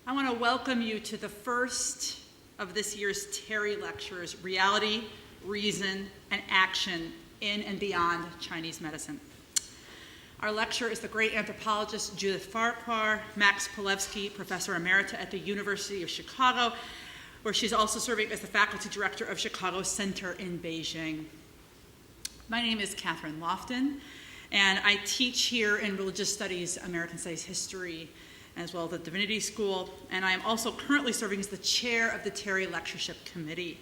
I want to welcome you to the first of this year's Terry Lectures, Reality, Reason, and Action in and Beyond Chinese Medicine. Our lecturer is the great anthropologist Judith Farquhar, Max Palevsky, Professor Emerita at the University of Chicago, where she's also serving as the faculty director of Chicago Center in Beijing. My name is Catherine Lofton, and I teach here in Religious Studies, American Studies History, as well as the Divinity School, and I am also currently serving as the chair of the Terry Lectureship Committee.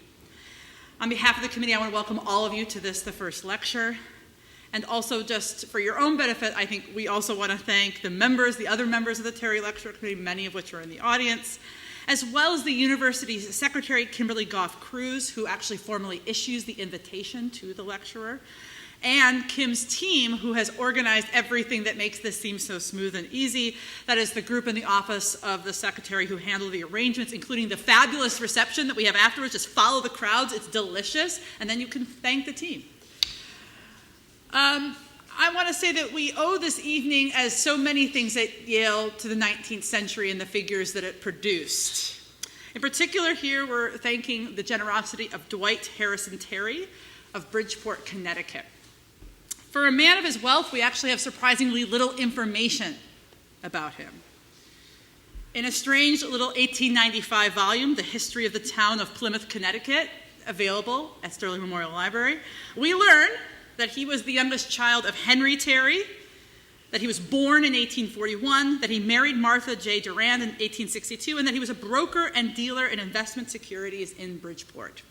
On behalf of the committee, I want to welcome all of you to this, the first lecture. And also, just for your own benefit, I think we also want to thank the other members of the Terry Lecture Committee, many of which are in the audience, as well as the university's secretary, Kimberly Goff-Cruz, who actually formally issues the invitation to the lecturer, and Kim's team, who has organized everything that makes this seem so smooth and easy. That is the group in the office of the secretary who handle the arrangements, including the fabulous reception that we have afterwards. Just follow the crowds. It's delicious. And then you can thank the team. I want to say that we owe this evening, as so many things at Yale, to the 19th century and the figures that it produced. In particular, here we're thanking the generosity of Dwight Harrison Terry of Bridgeport, Connecticut. For a man of his wealth, we actually have surprisingly little information about him. In a strange little 1895 volume, The History of the Town of Plymouth, Connecticut, available at Sterling Memorial Library, we learn that he was the youngest child of Henry Terry, that he was born in 1841, that he married Martha J. Durand in 1862, and that he was a broker and dealer in investment securities in Bridgeport.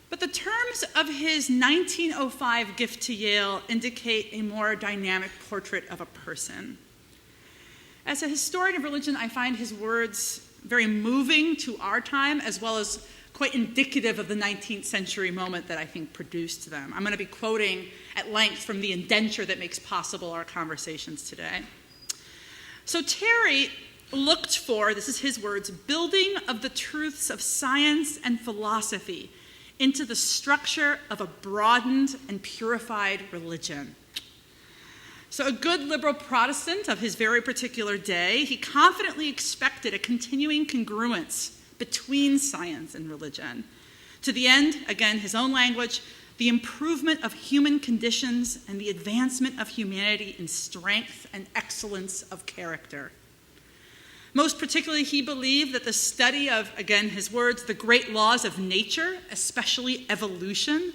But the terms of his 1905 gift to Yale indicate a more dynamic portrait of a person. As a historian of religion, I find his words very moving to our time, as well as quite indicative of the 19th century moment that I think produced them. I'm going to be quoting at length from the indenture that makes possible our conversations today. So Terry looked for, this is his words, building of the truths of science and philosophy into the structure of a broadened and purified religion. So a good liberal Protestant of his very particular day, he confidently expected a continuing congruence between science and religion. To the end, again, his own language, the improvement of human conditions and the advancement of humanity in strength and excellence of character. Most particularly, he believed that the study of, again, his words, the great laws of nature, especially evolution,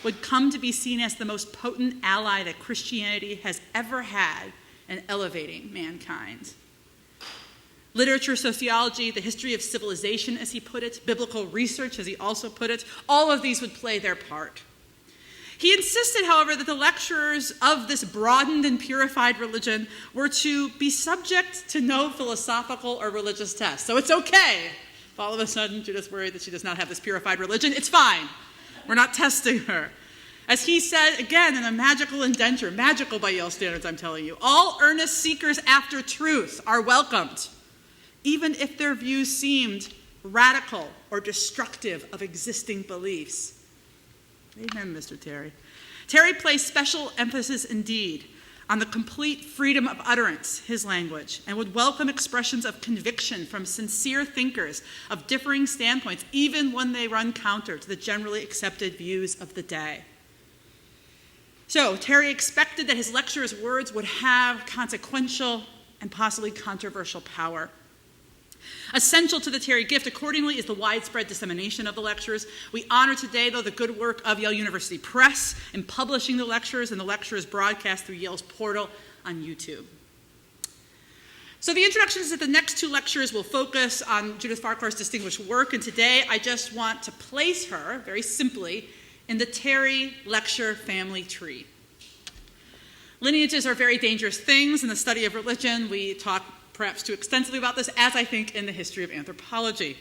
would come to be seen as the most potent ally that Christianity has ever had in elevating mankind. Literature, sociology, the history of civilization, as he put it, biblical research, as he also put it, all of these would play their part. He insisted, however, that the lecturers of this broadened and purified religion were to be subject to no philosophical or religious test. So it's okay if all of a sudden Judith's worried that she does not have this purified religion. It's fine. We're not testing her. As he said, again, in a magical indenture, magical by Yale standards, I'm telling you, all earnest seekers after truth are welcomed, even if their views seemed radical or destructive of existing beliefs. Amen, Mr. Terry. Terry placed special emphasis indeed on the complete freedom of utterance, his language, and would welcome expressions of conviction from sincere thinkers of differing standpoints, even when they run counter to the generally accepted views of the day. So Terry expected that his lecturer's words would have consequential and possibly controversial power. Essential to the Terry gift, accordingly, is the widespread dissemination of the lectures. We honor today, though, the good work of Yale University Press in publishing the lectures, and the lectures broadcast through Yale's portal on YouTube. So the introduction is that the next two lectures will focus on Judith Farquhar's distinguished work, and today I just want to place her, very simply, in the Terry lecture family tree. Lineages are very dangerous things in the study of religion. We talk perhaps too extensively about this, as I think in the history of anthropology.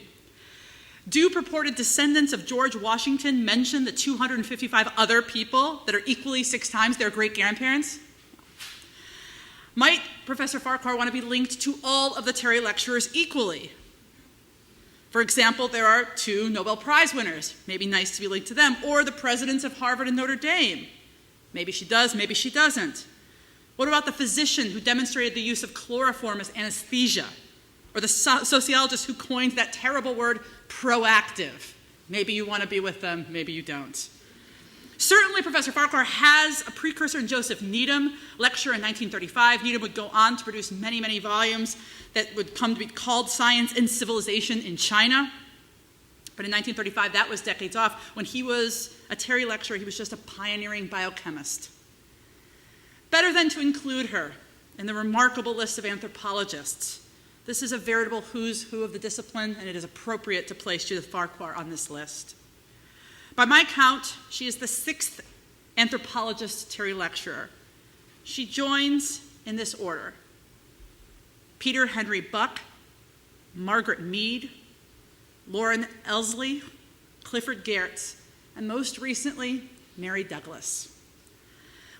Do purported descendants of George Washington mention the 255 other people that are equally 6 times their great-grandparents? Might Professor Farquhar want to be linked to all of the Terry lecturers equally? For example, there are 2 Nobel Prize winners. Maybe nice to be linked to them. Or the presidents of Harvard and Notre Dame. Maybe she does, maybe she doesn't. What about the physician who demonstrated the use of chloroform as anesthesia? or the sociologist who coined that terrible word, proactive. Maybe you want to be with them, maybe you don't. Certainly, Professor Farquhar has a precursor in Joseph Needham, lecturer in 1935. Needham would go on to produce many, many volumes that would come to be called Science and Civilization in China. But in 1935, that was decades off. When he was a Terry lecturer, he was just a pioneering biochemist. Better than to include her in the remarkable list of anthropologists. This is a veritable who's who of the discipline, and it is appropriate to place Judith Farquhar on this list. By my count, she is the 6th anthropologist Terry lecturer. She joins in this order: Peter Henry Buck, Margaret Mead, Lauren Elsley, Clifford Geertz, and most recently, Mary Douglas.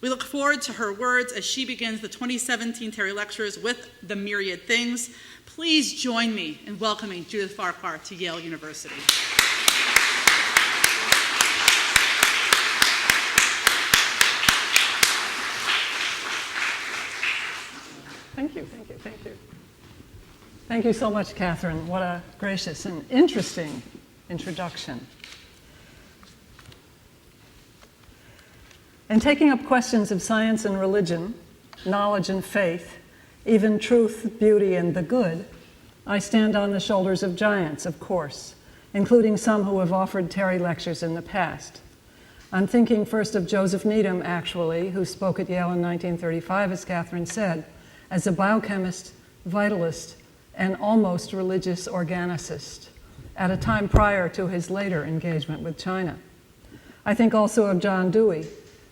We look forward to her words as she begins the 2017 Terry Lectures with the Myriad Things. Please join me in welcoming Judith Farquhar to Yale University. Thank you, thank you, thank you. Thank you so much, Catherine. What a gracious and interesting introduction. In taking up questions of science and religion, knowledge and faith, even truth, beauty, and the good, I stand on the shoulders of giants, of course, including some who have offered Terry lectures in the past. I'm thinking first of Joseph Needham, actually, who spoke at Yale in 1935, as Catherine said, as a biochemist, vitalist, and almost religious organicist, at a time prior to his later engagement with China. I think also of John Dewey,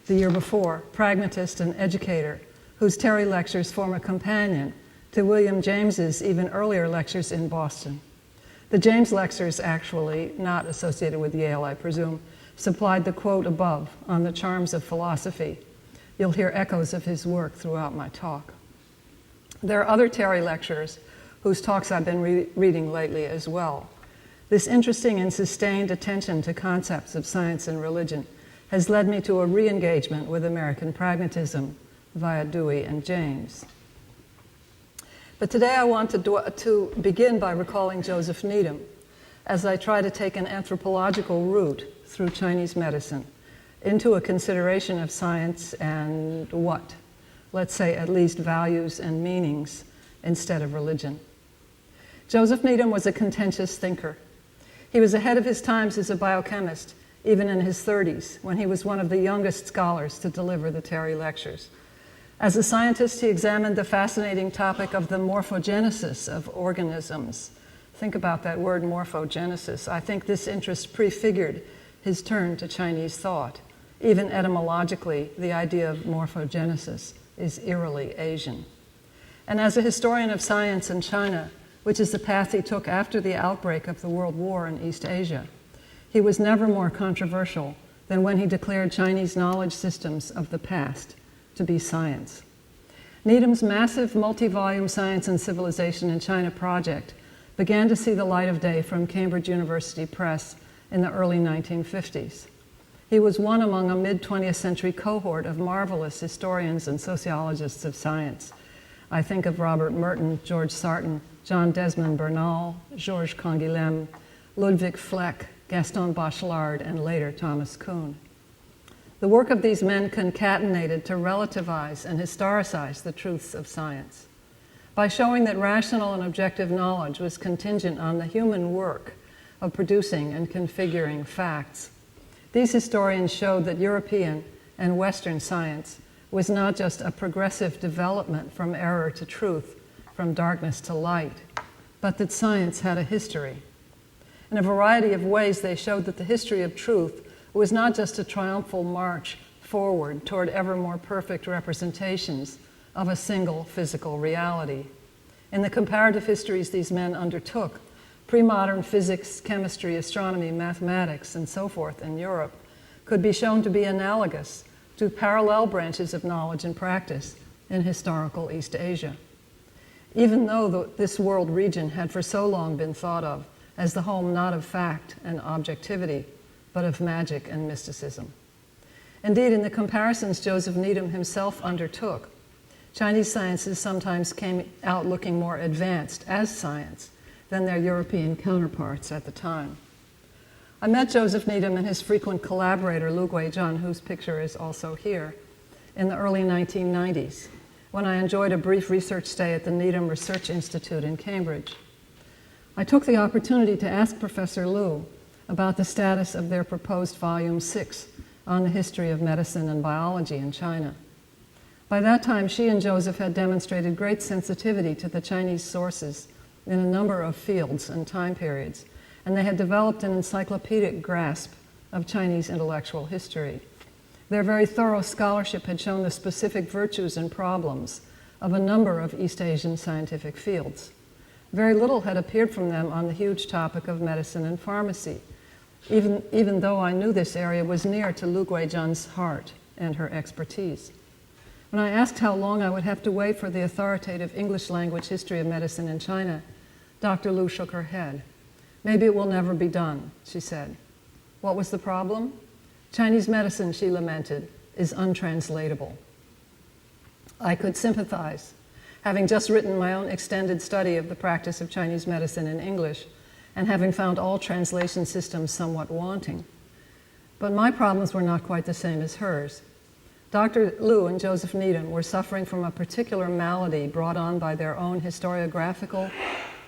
the year before, pragmatist and educator, whose Terry lectures form a companion to William James's even earlier lectures in Boston. The James lectures, actually, not associated with Yale, I presume, supplied the quote above on the charms of philosophy. You'll hear echoes of his work throughout my talk. There are other Terry lecturers whose talks I've been reading lately as well. This interesting and sustained attention to concepts of science and religion has led me to a re-engagement with American pragmatism via Dewey and James. But today I want to begin by recalling Joseph Needham as I try to take an anthropological route through Chinese medicine into a consideration of science and what? Let's say at least values and meanings instead of religion. Joseph Needham was a contentious thinker. He was ahead of his times as a biochemist, even in his 30s, when he was one of the youngest scholars to deliver the Terry Lectures. As a scientist, he examined the fascinating topic of the morphogenesis of organisms. Think about that word, morphogenesis. I think this interest prefigured his turn to Chinese thought. Even etymologically, the idea of morphogenesis is eerily Asian. And as a historian of science in China, which is the path he took after the outbreak of the World War in East Asia, he was never more controversial than when he declared Chinese knowledge systems of the past to be science. Needham's massive multi-volume Science and Civilization in China project began to see the light of day from Cambridge University Press in the early 1950s. He was one among a mid-20th century cohort of marvelous historians and sociologists of science. I think of Robert Merton, George Sarton, John Desmond Bernal, Georges Canguilhem, Ludwig Fleck, Gaston Bachelard, and later Thomas Kuhn. The work of these men concatenated to relativize and historicize the truths of science by showing that rational and objective knowledge was contingent on the human work of producing and configuring facts. These historians showed that European and Western science was not just a progressive development from error to truth, from darkness to light, but that science had a history. In a variety of ways, they showed that the history of truth was not just a triumphal march forward toward ever more perfect representations of a single physical reality. In the comparative histories these men undertook, pre-modern physics, chemistry, astronomy, mathematics, and so forth in Europe could be shown to be analogous to parallel branches of knowledge and practice in historical East Asia. Even though this world region had for so long been thought of as the home not of fact and objectivity, but of magic and mysticism. Indeed, in the comparisons Joseph Needham himself undertook, Chinese sciences sometimes came out looking more advanced as science than their European counterparts at the time. I met Joseph Needham and his frequent collaborator, Lu Guizhen, whose picture is also here, in the early 1990s, when I enjoyed a brief research stay at the Needham Research Institute in Cambridge. I took the opportunity to ask Professor Lu about the status of their proposed Volume 6 on the history of medicine and biology in China. By that time, she and Joseph had demonstrated great sensitivity to the Chinese sources in a number of fields and time periods, and they had developed an encyclopedic grasp of Chinese intellectual history. Their very thorough scholarship had shown the specific virtues and problems of a number of East Asian scientific fields. Very little had appeared from them on the huge topic of medicine and pharmacy, even though I knew this area was near to Lu Guizhen's heart and her expertise. When I asked how long I would have to wait for the authoritative English language history of medicine in China, Dr. Lu shook her head. "Maybe it will never be done," she said. What was the problem? Chinese medicine, she lamented, is untranslatable. I could sympathize, having just written my own extended study of the practice of Chinese medicine in English and having found all translation systems somewhat wanting. But my problems were not quite the same as hers. Dr. Lu and Joseph Needham were suffering from a particular malady brought on by their own historiographical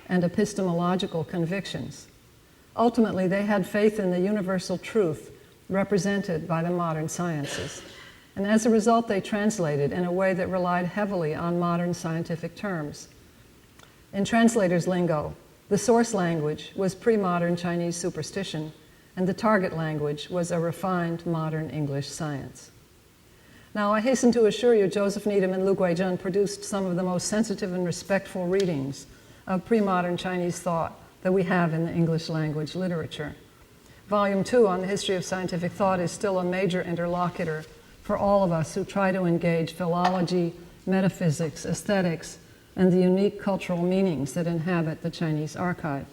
and epistemological convictions. Ultimately, they had faith in the universal truth represented by the modern sciences. And as a result, they translated in a way that relied heavily on modern scientific terms. In translators' lingo, the source language was pre-modern Chinese superstition, and the target language was a refined modern English science. Now, I hasten to assure you, Joseph Needham and Lu Guizhen produced some of the most sensitive and respectful readings of pre-modern Chinese thought that we have in the English language literature. Volume 2 on the history of scientific thought is still a major interlocutor for all of us who try to engage philology, metaphysics, aesthetics, and the unique cultural meanings that inhabit the Chinese archive.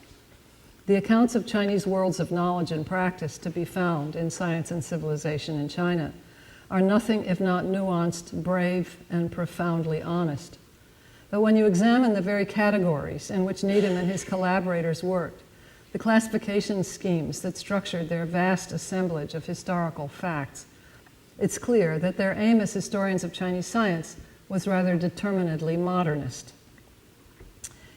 The accounts of Chinese worlds of knowledge and practice to be found in Science and Civilization in China are nothing if not nuanced, brave, and profoundly honest. But when you examine the very categories in which Needham and his collaborators worked, the classification schemes that structured their vast assemblage of historical facts, it's clear that their aim as historians of Chinese science was rather determinedly modernist.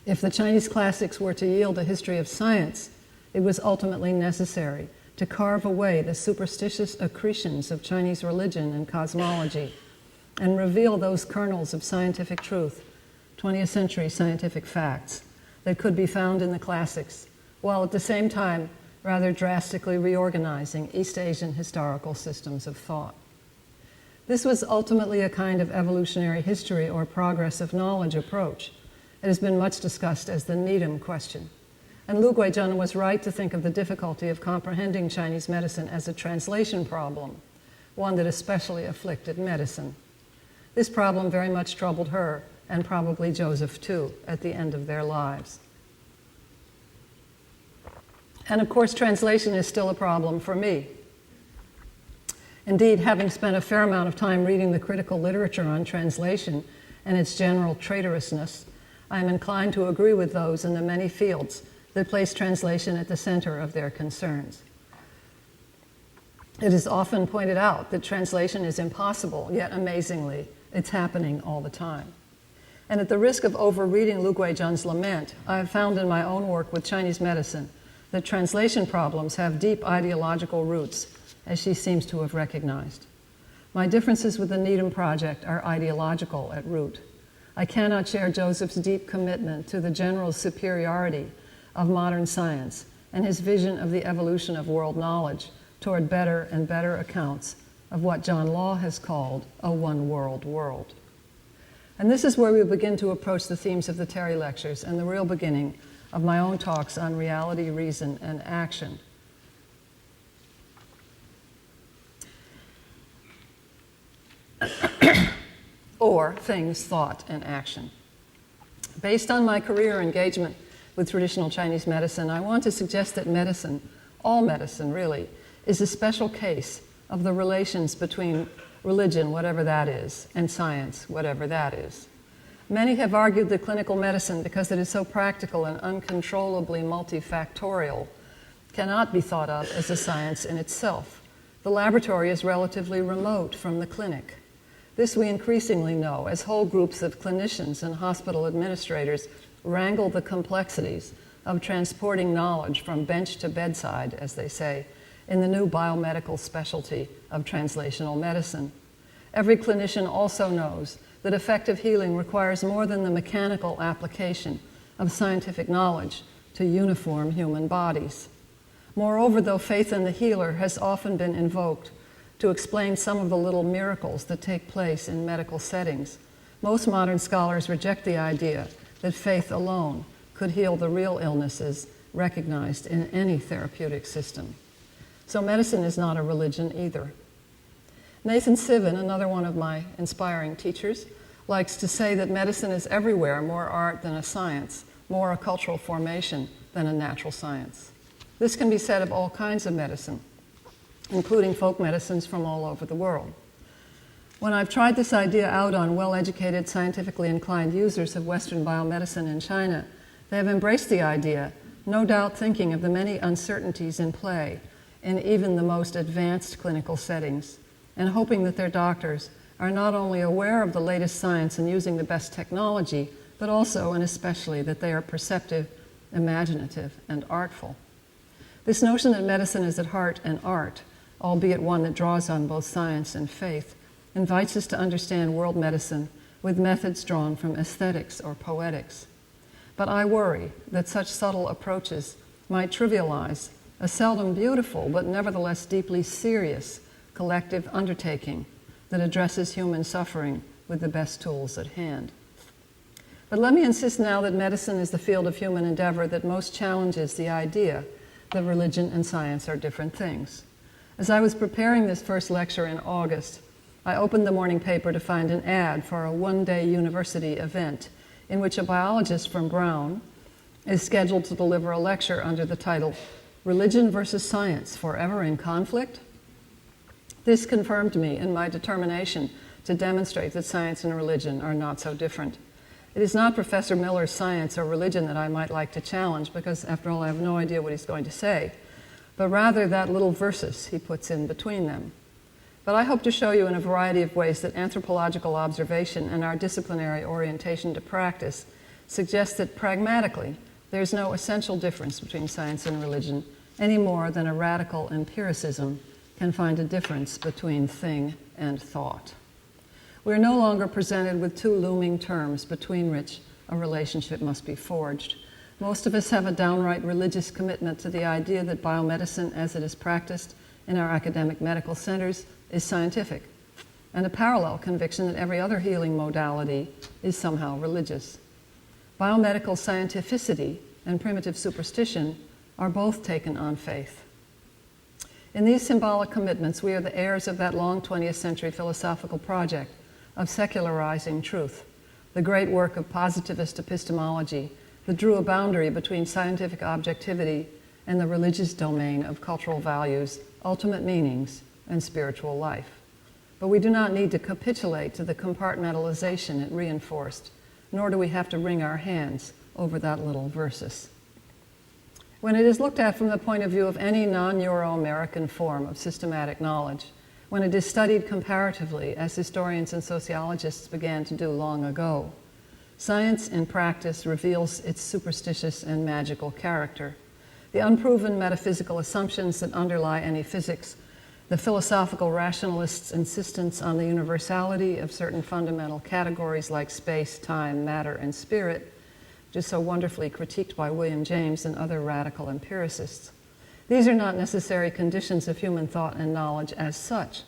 If the Chinese classics were to yield a history of science, it was ultimately necessary to carve away the superstitious accretions of Chinese religion and cosmology and reveal those kernels of scientific truth, 20th century scientific facts, that could be found in the classics, while at the same time rather drastically reorganizing East Asian historical systems of thought. This was ultimately a kind of evolutionary history or progress of knowledge approach. It has been much discussed as the Needham question. And Lu Guizhen was right to think of the difficulty of comprehending Chinese medicine as a translation problem, one that especially afflicted medicine. This problem very much troubled her, and probably Joseph too, at the end of their lives. And of course, translation is still a problem for me. Indeed, having spent a fair amount of time reading the critical literature on translation and its general traitorousness, I am inclined to agree with those in the many fields that place translation at the center of their concerns. It is often pointed out that translation is impossible, yet amazingly, it's happening all the time. And at the risk of overreading Lu Guizhen's lament, I have found in my own work with Chinese medicine that translation problems have deep ideological roots, as she seems to have recognized. My differences with the Needham project are ideological at root. I cannot share Joseph's deep commitment to the general superiority of modern science and his vision of the evolution of world knowledge toward better and better accounts of what John Law has called a one-world world. And this is where we begin to approach the themes of the Terry Lectures and the real beginning of my own talks on reality, reason, and action. Or things, thought, and action. Based on my career engagement with traditional Chinese medicine, I want to suggest that medicine, all medicine really, is a special case of the relations between religion, whatever that is, and science, whatever that is. Many have argued that clinical medicine, because it is so practical and uncontrollably multifactorial, cannot be thought of as a science in itself. The laboratory is relatively remote from the clinic. This we increasingly know as whole groups of clinicians and hospital administrators wrangle the complexities of transporting knowledge from bench to bedside, as they say, in the new biomedical specialty of translational medicine. Every clinician also knows that effective healing requires more than the mechanical application of scientific knowledge to uniform human bodies. Moreover, though faith in the healer has often been invoked to explain some of the little miracles that take place in medical settings, most modern scholars reject the idea that faith alone could heal the real illnesses recognized in any therapeutic system. So medicine is not a religion either. Nathan Sivan, another one of my inspiring teachers, likes to say that medicine is everywhere more art than a science, more a cultural formation than a natural science. This can be said of all kinds of medicine, including folk medicines from all over the world. When I've tried this idea out on well-educated, scientifically inclined users of Western biomedicine in China, they have embraced the idea, no doubt thinking of the many uncertainties in play in even the most advanced clinical settings, and hoping that their doctors are not only aware of the latest science and using the best technology, but also and especially that they are perceptive, imaginative, and artful. This notion that medicine is at heart an art, albeit one that draws on both science and faith, invites us to understand world medicine with methods drawn from aesthetics or poetics. But I worry that such subtle approaches might trivialize a seldom beautiful but nevertheless deeply serious collective undertaking that addresses human suffering with the best tools at hand. But let me insist now that medicine is the field of human endeavor that most challenges the idea that religion and science are different things. As I was preparing this first lecture in August, I opened the morning paper to find an ad for a one-day university event in which a biologist from Brown is scheduled to deliver a lecture under the title, Religion versus Science, Forever in Conflict? This confirmed me in my determination to demonstrate that science and religion are not so different. It is not Professor Miller's science or religion that I might like to challenge, because after all I have no idea what he's going to say, but rather that little versus he puts in between them. But I hope to show you in a variety of ways that anthropological observation and our disciplinary orientation to practice suggest that pragmatically there's no essential difference between science and religion any more than a radical empiricism can find a difference between thing and thought. We are no longer presented with two looming terms between which a relationship must be forged. Most of us have a downright religious commitment to the idea that biomedicine as it is practiced in our academic medical centers is scientific, and a parallel conviction that every other healing modality is somehow religious. Biomedical scientificity and primitive superstition are both taken on faith. In these symbolic commitments, we are the heirs of that long 20th century philosophical project of secularizing truth, the great work of positivist epistemology that drew a boundary between scientific objectivity and the religious domain of cultural values, ultimate meanings, and spiritual life. But we do not need to capitulate to the compartmentalization it reinforced, nor do we have to wring our hands over that little versus. When it is looked at from the point of view of any non-Euro-American form of systematic knowledge, when it is studied comparatively, as historians and sociologists began to do long ago, science in practice reveals its superstitious and magical character. The unproven metaphysical assumptions that underlie any physics, the philosophical rationalists' insistence on the universality of certain fundamental categories like space, time, matter, and spirit, which is so wonderfully critiqued by William James and other radical empiricists. These are not necessary conditions of human thought and knowledge as such.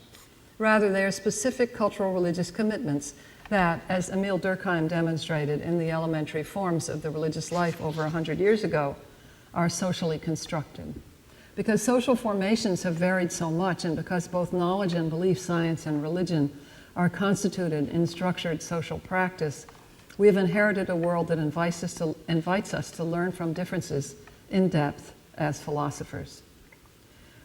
Rather, they are specific cultural religious commitments that, as Emile Durkheim demonstrated in the elementary forms of the religious life over 100 years ago, are socially constructed. Because social formations have varied so much, and because both knowledge and belief, science and religion, are constituted in structured social practice, we have inherited a world that invites us to learn from differences in depth as philosophers.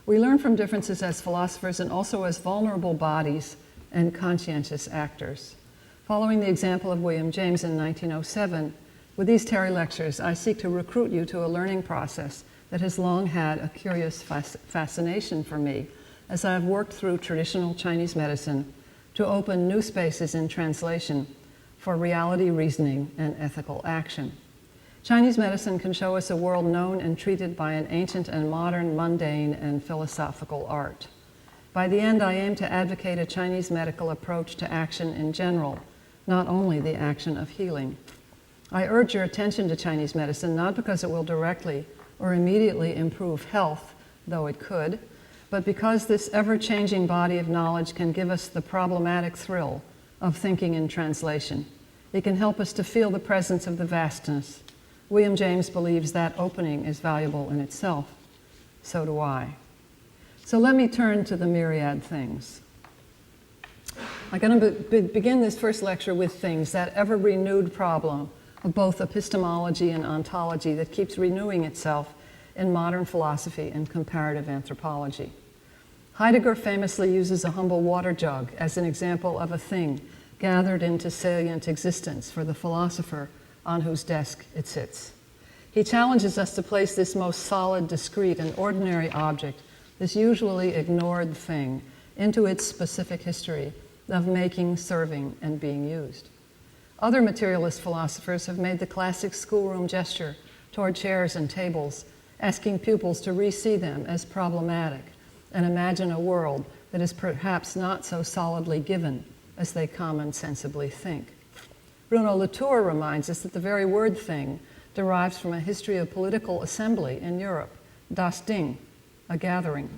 We learn from differences as philosophers and also as vulnerable bodies and conscientious actors. Following the example of William James in 1907, with these Terry lectures, I seek to recruit you to a learning process that has long had a curious fascination for me as I have worked through traditional Chinese medicine to open new spaces in translation for reality reasoning and ethical action. Chinese medicine can show us a world known and treated by an ancient and modern, mundane and philosophical art. By the end, I aim to advocate a Chinese medical approach to action in general, not only the action of healing. I urge your attention to Chinese medicine not because it will directly or immediately improve health, though it could, but because this ever-changing body of knowledge can give us the problematic thrill of thinking in translation. It can help us to feel the presence of the vastness. William James believes that opening is valuable in itself. So do I. So let me turn to the myriad things. I'm going to begin this first lecture with things, that ever-renewed problem of both epistemology and ontology that keeps renewing itself in modern philosophy and comparative anthropology. Heidegger famously uses a humble water jug as an example of a thing gathered into salient existence for the philosopher on whose desk it sits. He challenges us to place this most solid, discrete, and ordinary object, this usually ignored thing, into its specific history of making, serving, and being used. Other materialist philosophers have made the classic schoolroom gesture toward chairs and tables, asking pupils to re-see them as problematic and imagine a world that is perhaps not so solidly given as they common-sensibly think. Bruno Latour reminds us that the very word thing derives from a history of political assembly in Europe, das Ding, a gathering.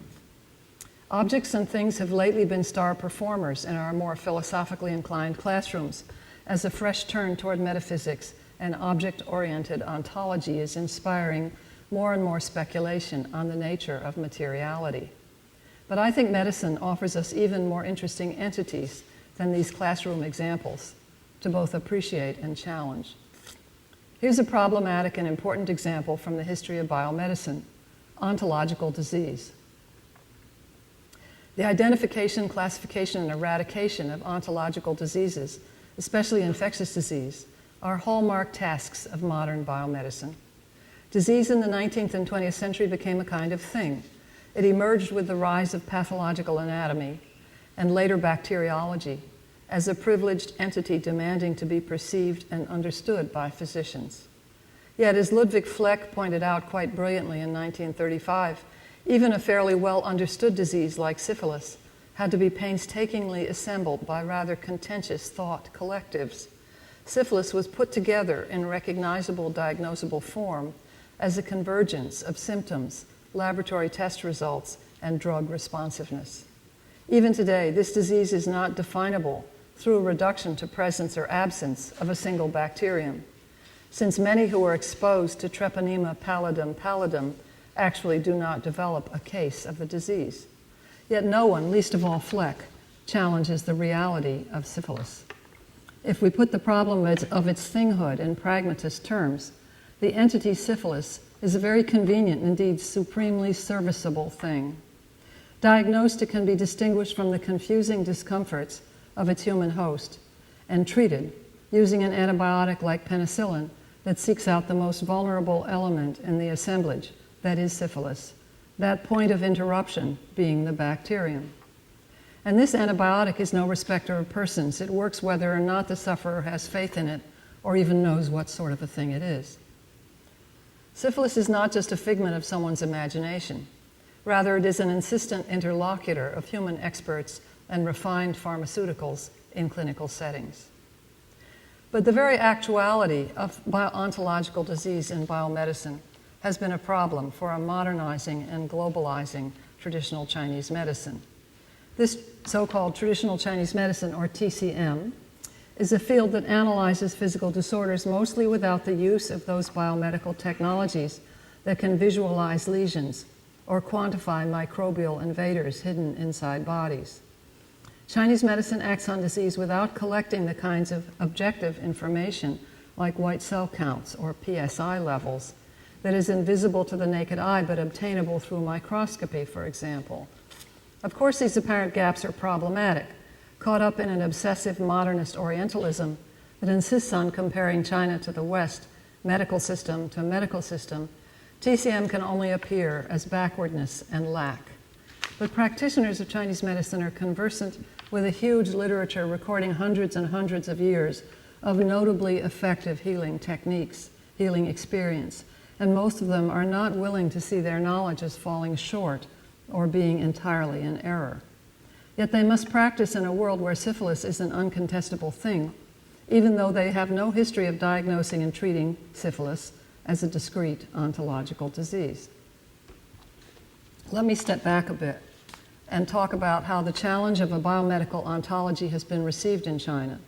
Objects and things have lately been star performers in our more philosophically inclined classrooms, as a fresh turn toward metaphysics and object-oriented ontology is inspiring more and more speculation on the nature of materiality. But I think medicine offers us even more interesting entities than these classroom examples to both appreciate and challenge. Here's a problematic and important example from the history of biomedicine: ontological disease. The identification, classification, and eradication of ontological diseases, especially infectious disease, are hallmark tasks of modern biomedicine. Disease in the 19th and 20th century became a kind of thing. It emerged with the rise of pathological anatomy and later bacteriology as a privileged entity demanding to be perceived and understood by physicians. Yet, as Ludwig Fleck pointed out quite brilliantly in 1935, even a fairly well-understood disease like syphilis had to be painstakingly assembled by rather contentious thought collectives. Syphilis was put together in recognizable, diagnosable form as a convergence of symptoms, laboratory test results, and drug responsiveness. Even today, this disease is not definable through a reduction to presence or absence of a single bacterium, since many who are exposed to Treponema pallidum actually do not develop a case of the disease. Yet no one, least of all Fleck, challenges the reality of syphilis. If we put the problem of its thinghood in pragmatist terms, the entity syphilis is a very convenient, indeed supremely serviceable thing. Diagnosed, it can be distinguished from the confusing discomforts of its human host and treated using an antibiotic like penicillin that seeks out the most vulnerable element in the assemblage, that is syphilis, that point of interruption being the bacterium. And this antibiotic is no respecter of persons. It works whether or not the sufferer has faith in it or even knows what sort of a thing it is. Syphilis is not just a figment of someone's imagination. Rather, it is an insistent interlocutor of human experts and refined pharmaceuticals in clinical settings. But the very actuality of ontological disease in biomedicine has been a problem for a modernizing and globalizing traditional Chinese medicine. This so-called traditional Chinese medicine, or TCM, is a field that analyzes physical disorders mostly without the use of those biomedical technologies that can visualize lesions or quantify microbial invaders hidden inside bodies. Chinese medicine acts on disease without collecting the kinds of objective information like white cell counts or PSI levels that is invisible to the naked eye but obtainable through microscopy, for example. Of course, these apparent gaps are problematic. caught up in an obsessive modernist Orientalism that insists on comparing China to the West, medical system to medical system, TCM can only appear as backwardness and lack. But practitioners of Chinese medicine are conversant with a huge literature recording hundreds and hundreds of years of notably effective healing techniques, healing experience, and most of them are not willing to see their knowledge as falling short or being entirely in error. Yet they must practice in a world where syphilis is an uncontestable thing, even though they have no history of diagnosing and treating syphilis as a discrete ontological disease. Let me step back a bit and talk about how the challenge of a biomedical ontology has been received in China.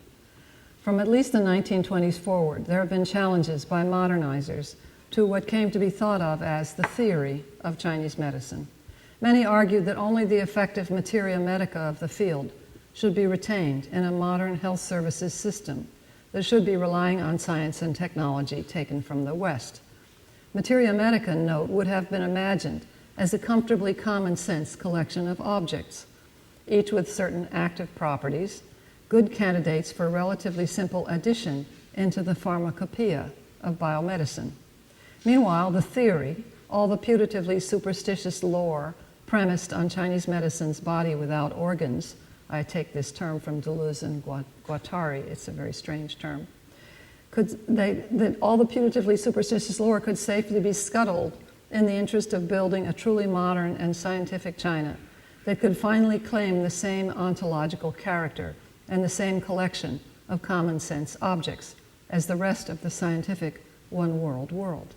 From at least the 1920s forward, there have been challenges by modernizers to what came to be thought of as the theory of Chinese medicine. Many argued that only the effective materia medica of the field should be retained in a modern health services system that should be relying on science and technology taken from the West. Materia medica, note, would have been imagined as a comfortably common sense collection of objects, each with certain active properties, good candidates for relatively simple addition into the pharmacopoeia of biomedicine. Meanwhile, the theory, all the putatively superstitious lore premised on Chinese medicine's body without organs, I take this term from Deleuze and Guattari, it's a very strange term, that all the putatively superstitious lore could safely be scuttled in the interest of building a truly modern and scientific China that could finally claim the same ontological character and the same collection of common sense objects as the rest of the scientific one world.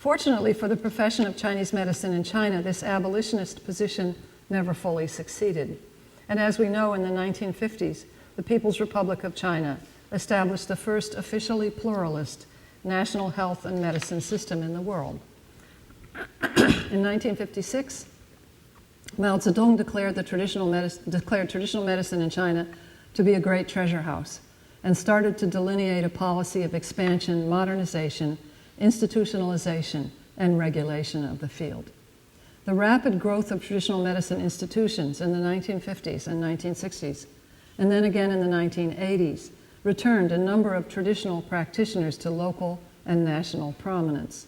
Fortunately for the profession of Chinese medicine in China, this abolitionist position never fully succeeded. And as we know, in the 1950s, the People's Republic of China established the first officially pluralist national health and medicine system in the world. In 1956, Mao Zedong declared traditional medicine in China to be a great treasure house and started to delineate a policy of expansion, modernization, institutionalization, and regulation of the field. The rapid growth of traditional medicine institutions in the 1950s and 1960s, and then again in the 1980s, returned a number of traditional practitioners to local and national prominence.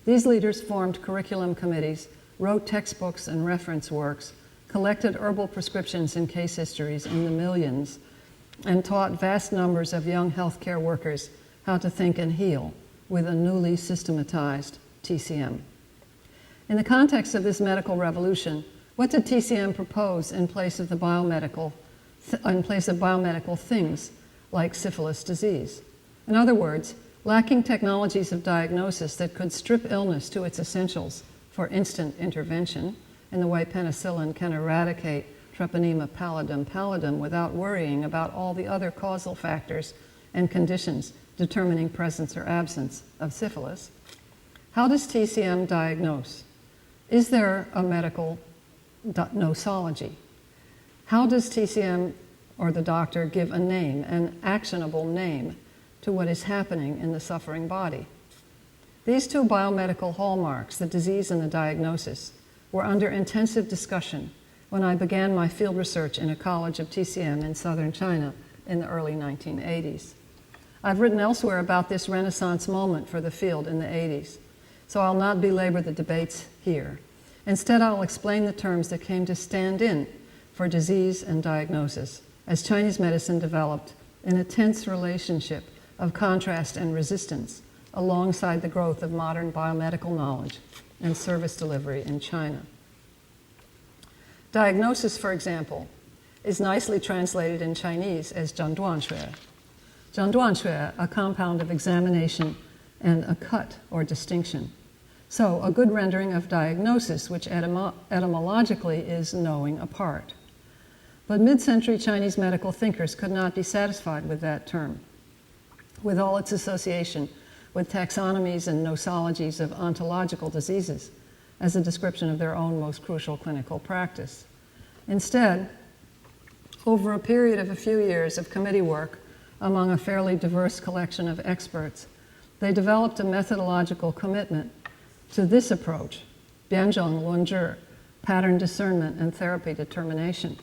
These leaders formed curriculum committees, wrote textbooks and reference works, collected herbal prescriptions and case histories in the millions, and taught vast numbers of young healthcare workers how to think and heal with a newly systematized TCM. In the context of this medical revolution, what did TCM propose in place of biomedical things like syphilis disease? In other words, lacking technologies of diagnosis that could strip illness to its essentials for instant intervention, in the way penicillin can eradicate Treponema pallidum without worrying about all the other causal factors and conditions determining presence or absence of syphilis. How does TCM diagnose? Is there a medical nosology? How does TCM or the doctor give a name, an actionable name, to what is happening in the suffering body? These two biomedical hallmarks, the disease and the diagnosis, were under intensive discussion when I began my field research in a college of TCM in southern China in the early 1980s. I've written elsewhere about this Renaissance moment for the field in the 80s, so I'll not belabor the debates here. Instead, I'll explain the terms that came to stand in for disease and diagnosis as Chinese medicine developed in a tense relationship of contrast and resistance alongside the growth of modern biomedical knowledge and service delivery in China. Diagnosis, for example, is nicely translated in Chinese as 诊断学. 诊断学, a compound of examination and a cut or distinction. So, a good rendering of diagnosis, which etymologically is knowing apart. But mid-century Chinese medical thinkers could not be satisfied with that term, with all its association with taxonomies and nosologies of ontological diseases as a description of their own most crucial clinical practice. Instead, over a period of a few years of committee work among a fairly diverse collection of experts, they developed a methodological commitment to this approach, 辩证论治, pattern discernment and therapy determination.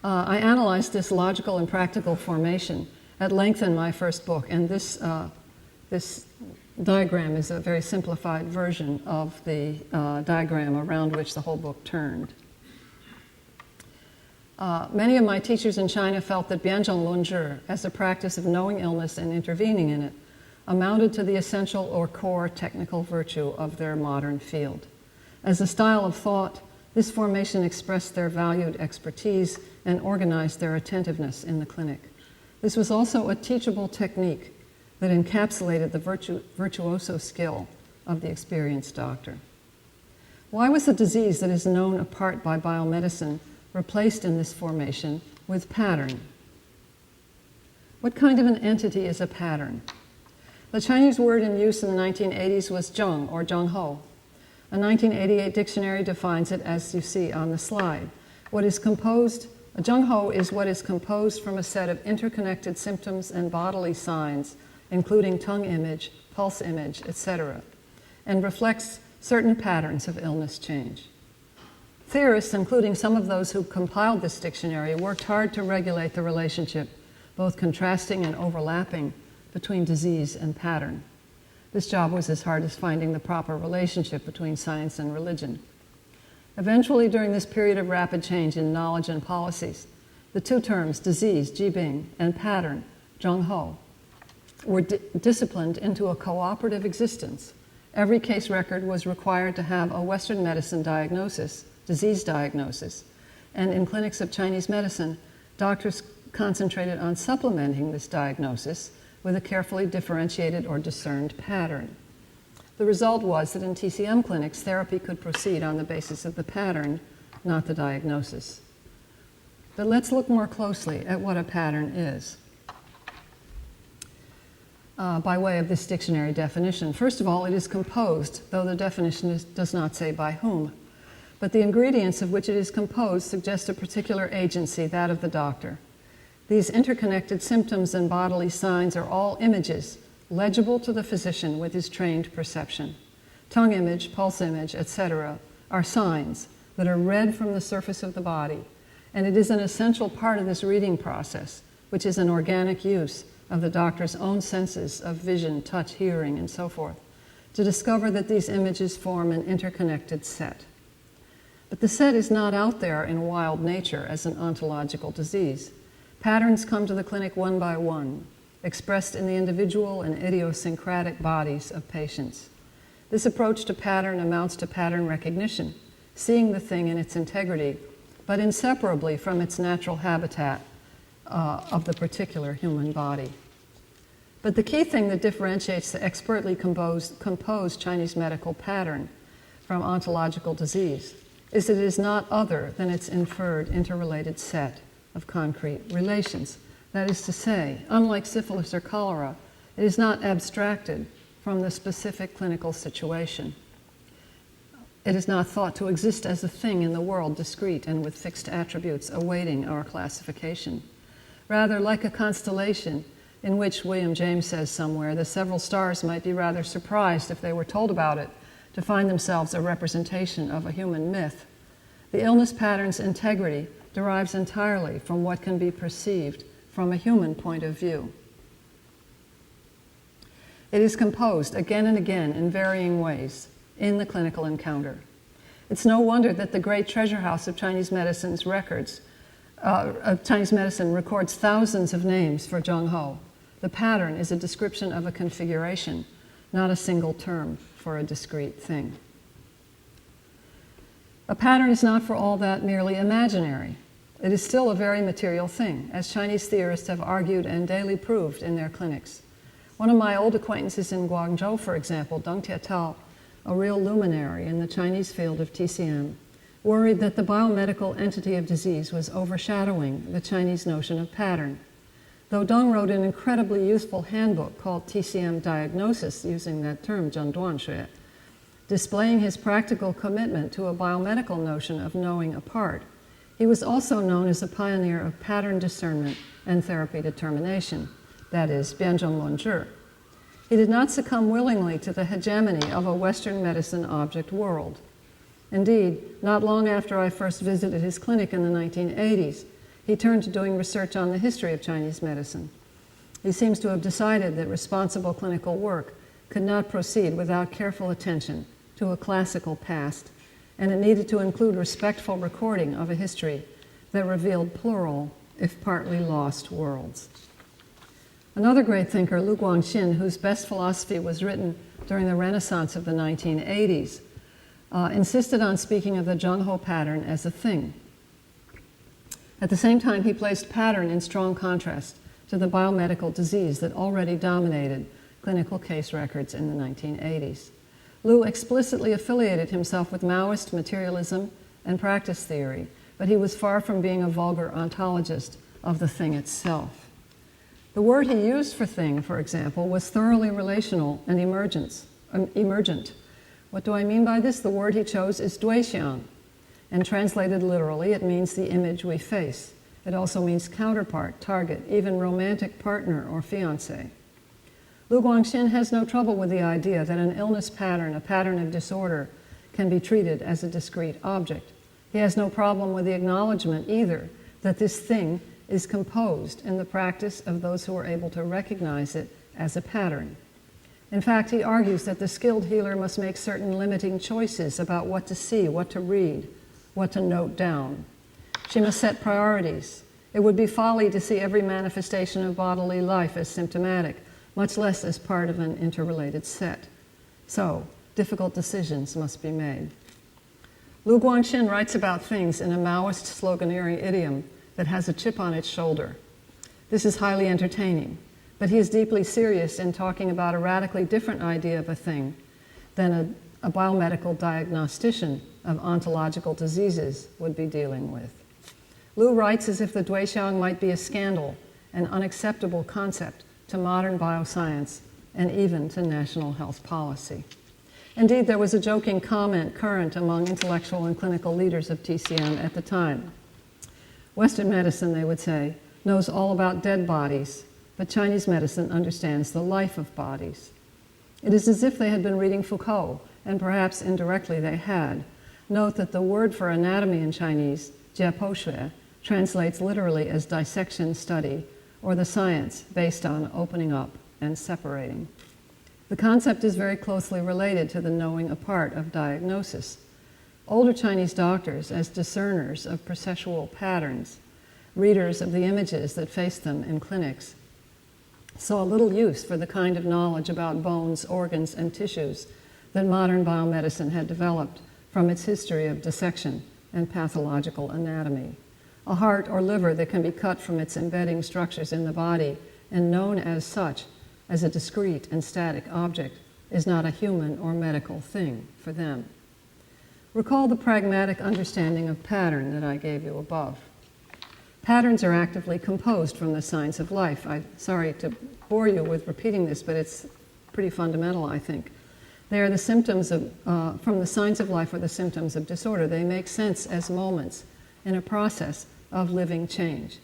I analyzed this logical and practical formation at length in my first book, and this diagram is a very simplified version of the diagram around which the whole book turned. Many of my teachers in China felt that Bianzhong Lunzhi, as a practice of knowing illness and intervening in it, amounted to the essential or core technical virtue of their modern field. As a style of thought, this formation expressed their valued expertise and organized their attentiveness in the clinic. This was also a teachable technique that encapsulated the virtuoso skill of the experienced doctor. Why was the disease that is known apart by biomedicine replaced in this formation with pattern? What kind of an entity is a pattern? The Chinese word in use in the 1980s was zheng, or zhengho. A 1988 dictionary defines it as you see on the slide. A zhengho is what is composed from a set of interconnected symptoms and bodily signs, including tongue image, pulse image, etc., and reflects certain patterns of illness change. Theorists, including some of those who compiled this dictionary, worked hard to regulate the relationship, both contrasting and overlapping, between disease and pattern. This job was as hard as finding the proper relationship between science and religion. Eventually, during this period of rapid change in knowledge and policies, the two terms, disease, jibing, and pattern, zhengho, were disciplined into a cooperative existence. Every case record was required to have a Western medicine diagnosis, disease diagnosis, and in clinics of Chinese medicine, doctors concentrated on supplementing this diagnosis with a carefully differentiated or discerned pattern. The result was that in TCM clinics, therapy could proceed on the basis of the pattern, not the diagnosis. But let's look more closely at what a pattern is. By way of this dictionary definition. First of all, it is composed, though the definition does not say by whom. But the ingredients of which it is composed suggest a particular agency, that of the doctor. These interconnected symptoms and bodily signs are all images, legible to the physician with his trained perception. Tongue image, pulse image, etc., are signs that are read from the surface of the body, and it is an essential part of this reading process, which is an organic use of the doctor's own senses of vision, touch, hearing, and so forth, to discover that these images form an interconnected set. But the set is not out there in wild nature as an ontological disease. Patterns come to the clinic one by one, expressed in the individual and idiosyncratic bodies of patients. This approach to pattern amounts to pattern recognition, seeing the thing in its integrity, but inseparably from its natural habitat of the particular human body. But the key thing that differentiates the expertly composed Chinese medical pattern from ontological disease is that it is not other than its inferred interrelated set of concrete relations. That is to say, unlike syphilis or cholera, it is not abstracted from the specific clinical situation. It is not thought to exist as a thing in the world, discrete and with fixed attributes awaiting our classification. Rather, like a constellation in which, William James says somewhere, the several stars might be rather surprised if they were told about it, to find themselves a representation of a human myth. The illness pattern's integrity derives entirely from what can be perceived from a human point of view. It is composed again and again in varying ways in the clinical encounter. It's no wonder that the great treasure house of Chinese medicine records thousands of names for zhengho. The pattern is a description of a configuration, not a single term for a discrete thing. A pattern is not for all that merely imaginary. It is still a very material thing, as Chinese theorists have argued and daily proved in their clinics. One of my old acquaintances in Guangzhou, for example, Deng Tietao, a real luminary in the Chinese field of TCM, worried that the biomedical entity of disease was overshadowing the Chinese notion of pattern. Though Deng wrote an incredibly useful handbook called TCM Diagnosis, using that term, 诊断学, displaying his practical commitment to a biomedical notion of knowing apart, he was also known as a pioneer of pattern discernment and therapy determination, that is, Bianzhong Lunzhi. He did not succumb willingly to the hegemony of a Western medicine object world. Indeed, not long after I first visited his clinic in the 1980s, he turned to doing research on the history of Chinese medicine. He seems to have decided that responsible clinical work could not proceed without careful attention to a classical past, and it needed to include respectful recording of a history that revealed plural, if partly lost, worlds. Another great thinker, Lu Guangxin, whose best philosophy was written during the Renaissance of the 1980s, insisted on speaking of the Zhenghe pattern as a thing. At the same time, he placed pattern in strong contrast to the biomedical disease that already dominated clinical case records in the 1980s. Lu explicitly affiliated himself with Maoist materialism and practice theory, but he was far from being a vulgar ontologist of the thing itself. The word he used for thing, for example, was thoroughly relational and emergent. What do I mean by this? The word he chose is duixiang, and translated literally, it means the image we face. It also means counterpart, target, even romantic partner or fiancé. Lu Guangxin has no trouble with the idea that an illness pattern, a pattern of disorder, can be treated as a discrete object. He has no problem with the acknowledgement either that this thing is composed in the practice of those who are able to recognize it as a pattern. In fact, he argues that the skilled healer must make certain limiting choices about what to see, what to read, what to note down. She must set priorities. It would be folly to see every manifestation of bodily life as symptomatic, much less as part of an interrelated set. So, difficult decisions must be made. Lu Guangxin writes about things in a Maoist sloganeering idiom that has a chip on its shoulder. This is highly entertaining, but he is deeply serious in talking about a radically different idea of a thing than a biomedical diagnostician of ontological diseases would be dealing with. Lu writes as if the duixiang might be a scandal, an unacceptable concept to modern bioscience and even to national health policy. Indeed, there was a joking comment current among intellectual and clinical leaders of TCM at the time. Western medicine, they would say, knows all about dead bodies, but Chinese medicine understands the life of bodies. It is as if they had been reading Foucault, and perhaps indirectly they had. Note that the word for anatomy in Chinese, jiaposhui, translates literally as dissection study, or the science based on opening up and separating. The concept is very closely related to the knowing apart of diagnosis. Older Chinese doctors, as discerners of processual patterns, readers of the images that faced them in clinics, saw little use for the kind of knowledge about bones, organs, and tissues that modern biomedicine had developed from its history of dissection and pathological anatomy. A heart or liver that can be cut from its embedding structures in the body and known as such, as a discrete and static object, is not a human or medical thing for them. Recall the pragmatic understanding of pattern that I gave you above. Patterns are actively composed from the signs of life. I'm sorry to bore you with repeating this, but it's pretty fundamental, I think. They are the symptoms of, from the signs of life or the symptoms of disorder. They make sense as moments in a process of living change.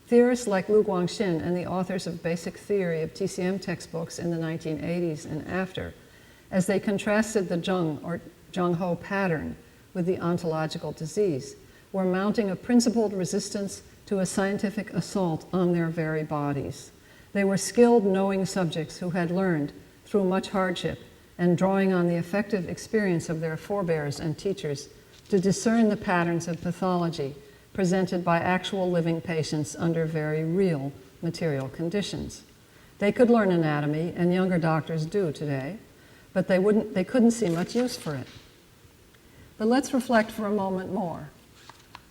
Theorists like Lu Guangxin and the authors of basic theory of TCM textbooks in the 1980s and after, as they contrasted the Zheng or Zhenghe pattern with the ontological disease, were mounting a principled resistance to a scientific assault on their very bodies. They were skilled, knowing subjects who had learned through much hardship and drawing on the effective experience of their forebears and teachers to discern the patterns of pathology presented by actual living patients under very real material conditions. They could learn anatomy, and younger doctors do today, but they couldn't see much use for it. But let's reflect for a moment more.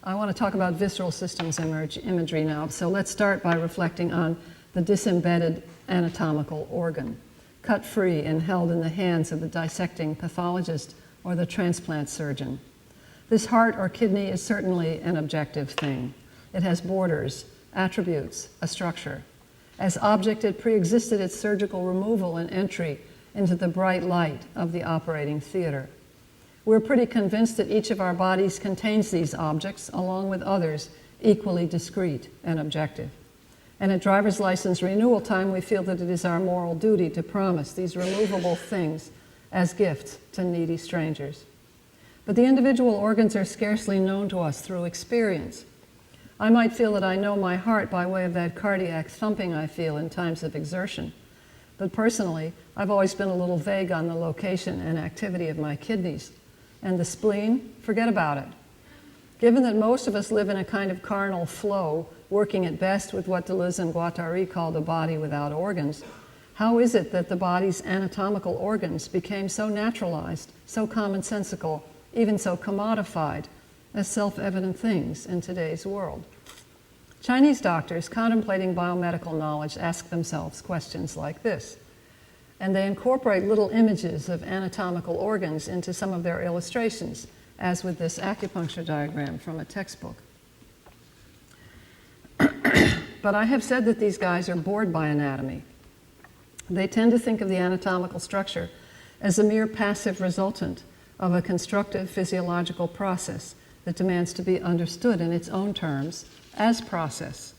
I want to talk about visceral systems imagery now, so let's start by reflecting on the disembedded anatomical organ, cut free and held in the hands of the dissecting pathologist or the transplant surgeon. This heart or kidney is certainly an objective thing. It has borders, attributes, a structure. As object, it pre-existed its surgical removal and entry into the bright light of the operating theater. We're pretty convinced that each of our bodies contains these objects, along with others equally discrete and objective. And at driver's license renewal time, we feel that it is our moral duty to promise these removable things as gifts to needy strangers. But the individual organs are scarcely known to us through experience. I might feel that I know my heart by way of that cardiac thumping I feel in times of exertion. But personally, I've always been a little vague on the location and activity of my kidneys. And the spleen, forget about it. Given that most of us live in a kind of carnal flow, working at best with what Deleuze and Guattari called a body without organs, how is it that the body's anatomical organs became so naturalized, so commonsensical, even so commodified, as self-evident things in today's world? Chinese doctors contemplating biomedical knowledge ask themselves questions like this, and they incorporate little images of anatomical organs into some of their illustrations, as with this acupuncture diagram from a textbook. But I have said that these guys are bored by anatomy. They tend to think of the anatomical structure as a mere passive resultant of a constructive physiological process that demands to be understood in its own terms as process.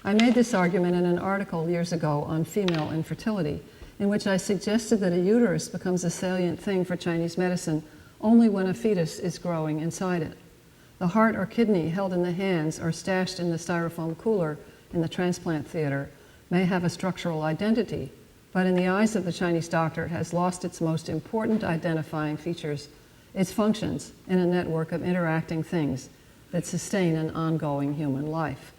I made this argument in an article years ago on female infertility, in which I suggested that a uterus becomes a salient thing for Chinese medicine only when a fetus is growing inside it. The heart or kidney held in the hands or stashed in the styrofoam cooler in the transplant theater may have a structural identity, but in the eyes of the Chinese doctor it has lost its most important identifying features, its functions in a network of interacting things that sustain an ongoing human life.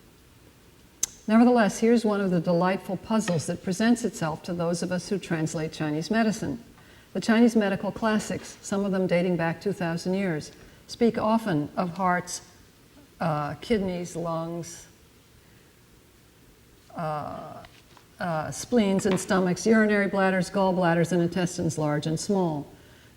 Nevertheless, here's one of the delightful puzzles that presents itself to those of us who translate Chinese medicine. The Chinese medical classics, some of them dating back 2,000 years, speak often of hearts, kidneys, lungs, spleens and stomachs, urinary bladders, gallbladders, and intestines large and small.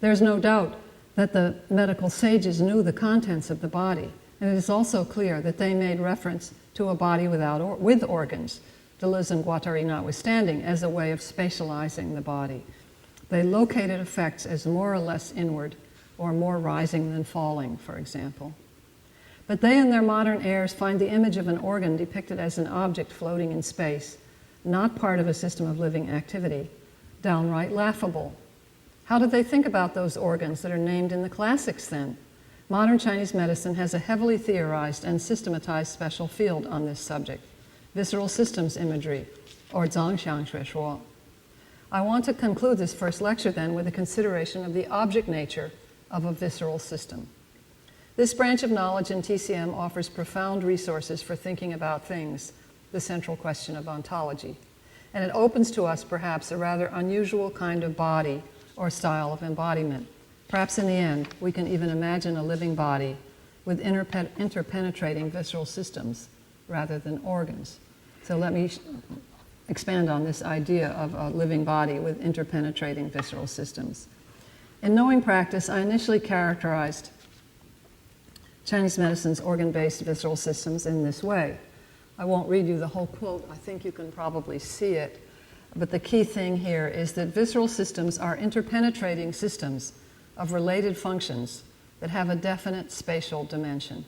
There's no doubt that the medical sages knew the contents of the body, and it is also clear that they made reference to a body with organs, Deleuze and Guattari notwithstanding, as a way of spatializing the body. They located effects as more or less inward, or more rising than falling, for example. But they and their modern heirs find the image of an organ depicted as an object floating in space, not part of a system of living activity, downright laughable. How did they think about those organs that are named in the classics then? Modern Chinese medicine has a heavily theorized and systematized special field on this subject, visceral systems imagery, or zangxiang xueshuo. I want to conclude this first lecture then with a consideration of the object nature of a visceral system. This branch of knowledge in TCM offers profound resources for thinking about things, the central question of ontology, and it opens to us perhaps a rather unusual kind of body or style of embodiment. Perhaps in the end, we can even imagine a living body with interpenetrating visceral systems rather than organs. So let me expand on this idea of a living body with interpenetrating visceral systems. In knowing practice, I initially characterized Chinese medicine's organ-based visceral systems in this way. I won't read you the whole quote. I think you can probably see it. But the key thing here is that visceral systems are interpenetrating systems of related functions that have a definite spatial dimension.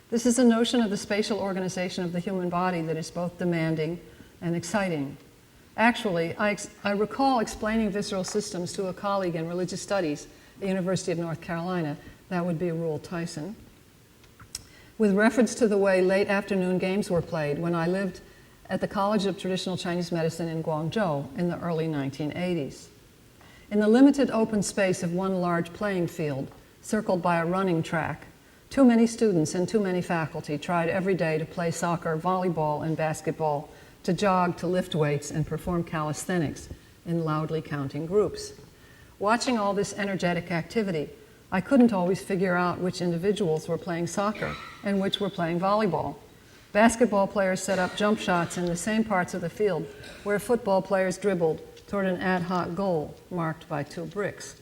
This is a notion of the spatial organization of the human body that is both demanding and exciting. Actually, I recall explaining visceral systems to a colleague in religious studies at the University of North Carolina, that would be Rule Tyson, with reference to the way late afternoon games were played when I lived at the College of Traditional Chinese Medicine in Guangzhou in the early 1980s. In the limited open space of one large playing field, circled by a running track, too many students and too many faculty tried every day to play soccer, volleyball, and basketball, to jog, to lift weights, and perform calisthenics in loudly counting groups. Watching all this energetic activity, I couldn't always figure out which individuals were playing soccer and which were playing volleyball. Basketball players set up jump shots in the same parts of the field where football players dribbled toward an ad hoc goal marked by 2 bricks.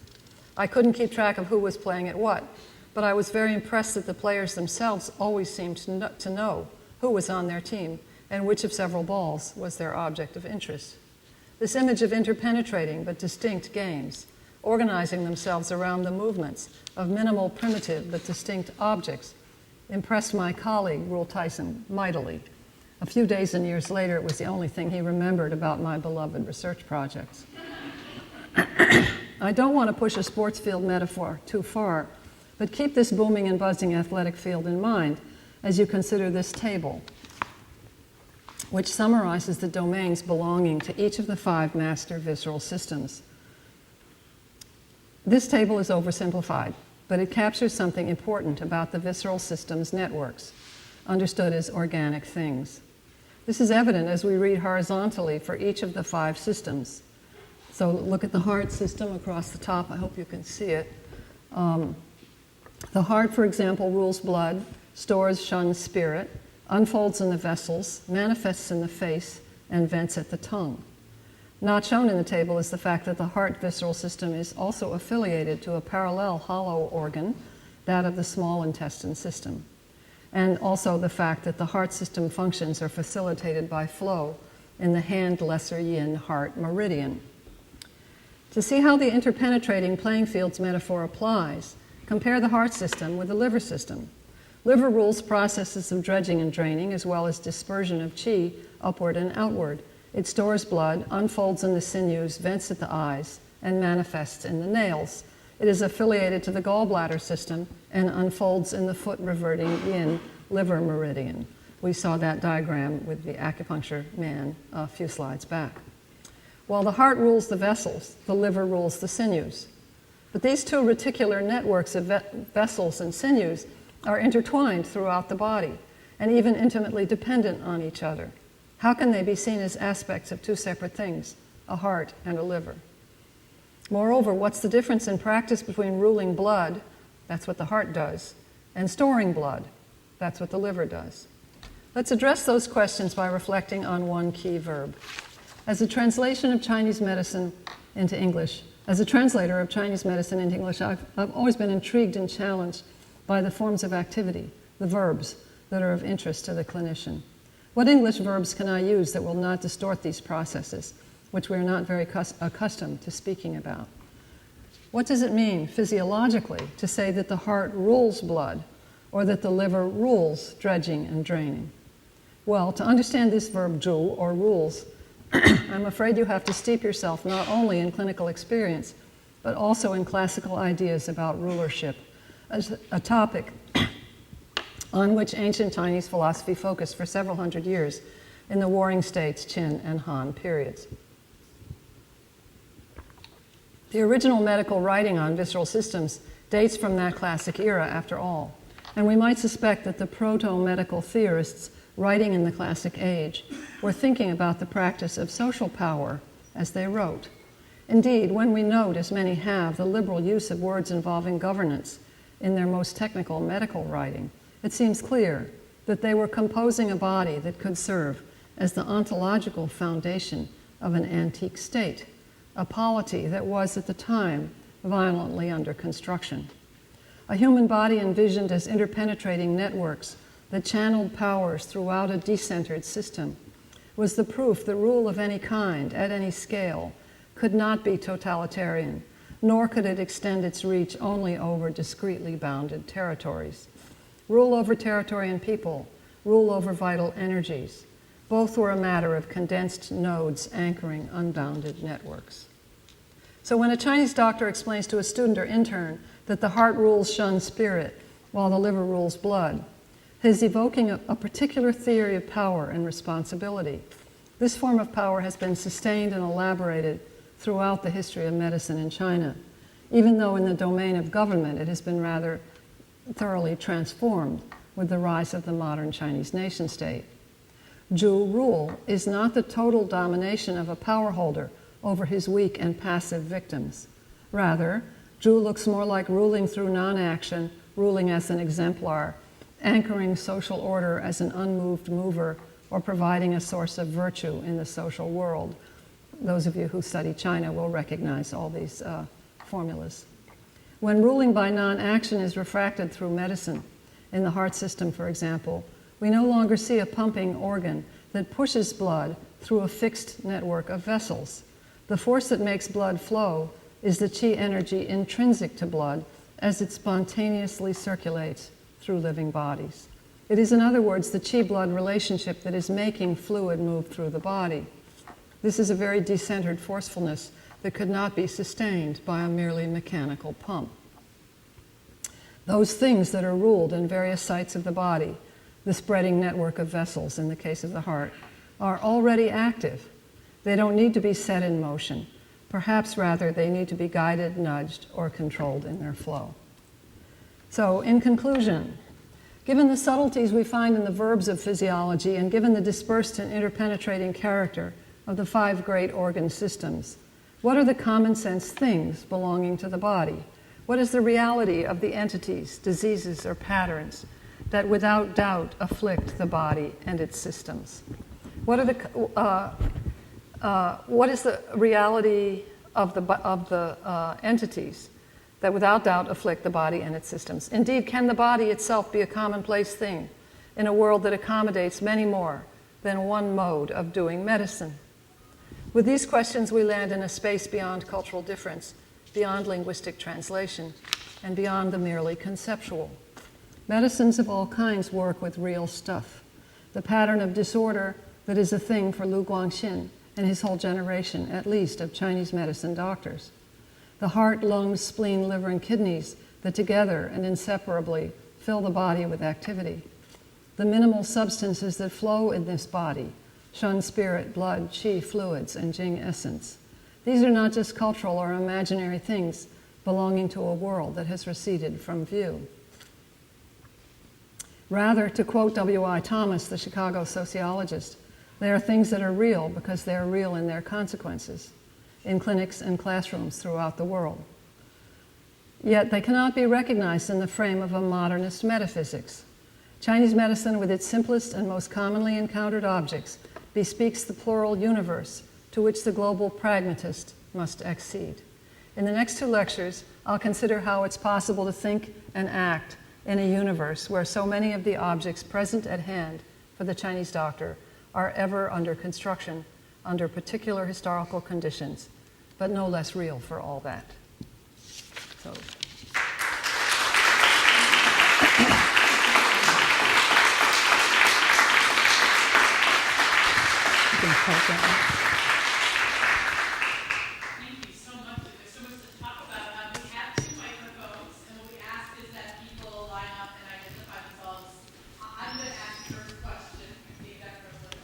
I couldn't keep track of who was playing at what, but I was very impressed that the players themselves always seemed to know who was on their team and which of several balls was their object of interest. This image of interpenetrating but distinct games, organizing themselves around the movements of minimal, primitive, but distinct objects, impressed my colleague, Rule Tyson, mightily. A few days and years later, it was the only thing he remembered about my beloved research projects. I don't want to push a sports field metaphor too far, but keep this booming and buzzing athletic field in mind, as you consider this table, which summarizes the domains belonging to each of the 5 master visceral systems. This table is oversimplified, but it captures something important about the visceral systems networks, understood as organic things. This is evident as we read horizontally for each of the 5 systems. So look at the heart system across the top. I hope you can see it. The heart, for example, rules blood, stores, shuns spirit, unfolds in the vessels, manifests in the face, and vents at the tongue. Not shown in the table is the fact that the heart visceral system is also affiliated to a parallel hollow organ, that of the small intestine system, and also the fact that the heart system functions are facilitated by flow in the hand lesser yin heart meridian. To see how the interpenetrating playing fields metaphor applies, compare the heart system with the liver system. Liver rules processes of dredging and draining, as well as dispersion of qi upward and outward. It stores blood, unfolds in the sinews, vents at the eyes, and manifests in the nails. It is affiliated to the gallbladder system and unfolds in the foot reverting yin liver meridian. We saw that diagram with the acupuncture man a few slides back. While the heart rules the vessels, the liver rules the sinews. But these 2 reticular networks of vessels and sinews are intertwined throughout the body and even intimately dependent on each other. How can they be seen as aspects of 2 separate things, a heart and a liver? Moreover, what's the difference in practice between ruling blood, that's what the heart does, and storing blood, that's what the liver does? Let's address those questions by reflecting on one key verb. As a translation of Chinese medicine into English, as a translator of Chinese medicine into English, I've always been intrigued and challenged by the forms of activity, the verbs that are of interest to the clinician. What English verbs can I use that will not distort these processes, which we are not very accustomed to speaking about? What does it mean physiologically to say that the heart rules blood or that the liver rules dredging and draining? Well, to understand this verb zhu, or rules, I'm afraid you have to steep yourself not only in clinical experience, but also in classical ideas about rulership, a topic on which ancient Chinese philosophy focused for several hundred years in the Warring States, Qin and Han periods. The original medical writing on visceral systems dates from that classic era, after all, and we might suspect that the proto-medical theorists writing in the classic age were thinking about the practice of social power as they wrote. Indeed, when we note, as many have, the liberal use of words involving governance in their most technical medical writing, it seems clear that they were composing a body that could serve as the ontological foundation of an antique state, a polity that was at the time violently under construction. A human body envisioned as interpenetrating networks that channeled powers throughout a decentered system was the proof that rule of any kind, at any scale, could not be totalitarian, nor could it extend its reach only over discretely bounded territories. Rule over territory and people, rule over vital energies, both were a matter of condensed nodes anchoring unbounded networks. So when a Chinese doctor explains to a student or intern that the heart rules shun spirit while the liver rules blood, he's evoking a particular theory of power and responsibility. This form of power has been sustained and elaborated throughout the history of medicine in China, even though in the domain of government it has been rather thoroughly transformed with the rise of the modern Chinese nation-state. Zhu rule is not the total domination of a power holder over his weak and passive victims. Rather, Zhu looks more like ruling through non-action, ruling as an exemplar, anchoring social order as an unmoved mover, or providing a source of virtue in the social world. Those of you who study China will recognize all these formulas. When ruling by non-action is refracted through medicine, in the heart system, for example, we no longer see a pumping organ that pushes blood through a fixed network of vessels. The force that makes blood flow is the qi energy intrinsic to blood as it spontaneously circulates through living bodies. It is, in other words, the qi-blood relationship that is making fluid move through the body. This is a very decentered forcefulness that could not be sustained by a merely mechanical pump. Those things that are ruled in various sites of the body, the spreading network of vessels in the case of the heart, are already active. They don't need to be set in motion. Perhaps rather they need to be guided, nudged, or controlled in their flow. So in conclusion, given the subtleties we find in the verbs of physiology and given the dispersed and interpenetrating character of the 5 great organ systems, what are the common sense things belonging to the body? What is the reality of the entities, diseases, or patterns that without doubt afflict the body and its systems? What is the reality of the entities that without doubt afflict the body and its systems? Indeed, can the body itself be a commonplace thing in a world that accommodates many more than one mode of doing medicine? With these questions, we land in a space beyond cultural difference, beyond linguistic translation, and beyond the merely conceptual. Medicines of all kinds work with real stuff. The pattern of disorder that is a thing for Lu Guangxin and his whole generation, at least, of Chinese medicine doctors. The heart, lungs, spleen, liver, and kidneys that together and inseparably fill the body with activity. The minimal substances that flow in this body, Shen spirit, blood, qi fluids, and Jing essence. These are not just cultural or imaginary things belonging to a world that has receded from view. Rather, to quote W.I. Thomas, the Chicago sociologist, they are things that are real because they are real in their consequences, in clinics and classrooms throughout the world. Yet they cannot be recognized in the frame of a modernist metaphysics. Chinese medicine, with its simplest and most commonly encountered objects, bespeaks the plural universe to which the global pragmatist must accede. In the next 2 lectures, I'll consider how it's possible to think and act in a universe where so many of the objects present at hand for the Chinese doctor are ever under construction, under particular historical conditions, but no less real for all that. So. You can hold that. Thank you so much. There's so much to talk about. We have 2 microphones, and what we ask is that people line up and identify themselves. I'm going to ask the first question. I think that privilege.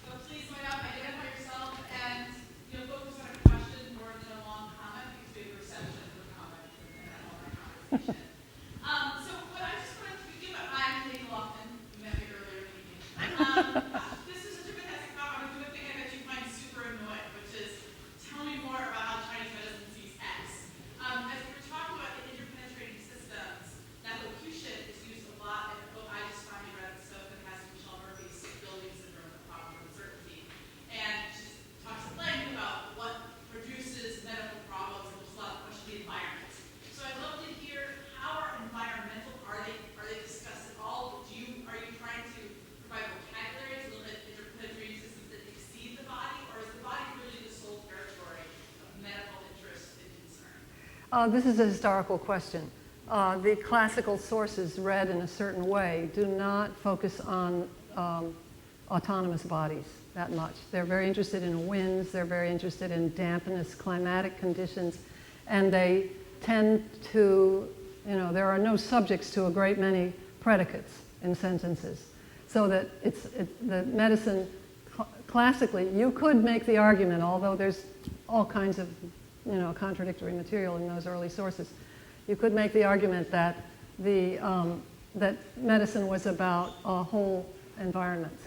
But please line up, identify yourself, and focus on a question more than a long comment, because we have a reception for comments and a long conversation. So what I just wanted to give up, I'm Kate Lofton. You met me earlier in the evening. This is such a fantastic talk. I'm going to do a thing I bet you find super annoying, which is tell me more about how Chinese medicine sees X. As we were talking about the interpenetrating systems, that locution is used a lot in a book I just finally read the book that has Michelle Murphy's building syndrome, the problem of uncertainty. And she talks at length about what produces medical problems and just a lot of question the environment. So I'd love to hear how are environmental, are they discussed at all? Are you trying to provide vocabulary to look at interpenetrating systems that exceed the body, or is the body really the sole territory of medical interest and concern? This is a historical question. The classical sources read in a certain way do not focus on autonomous bodies that much. They're very interested in winds, they're very interested in dampness, climatic conditions, and they tend to, there are no subjects to a great many predicates in sentences. So that the medicine, classically, you could make the argument, although there's all kinds of contradictory material in those early sources, you could make the argument that that medicine was about a whole environment,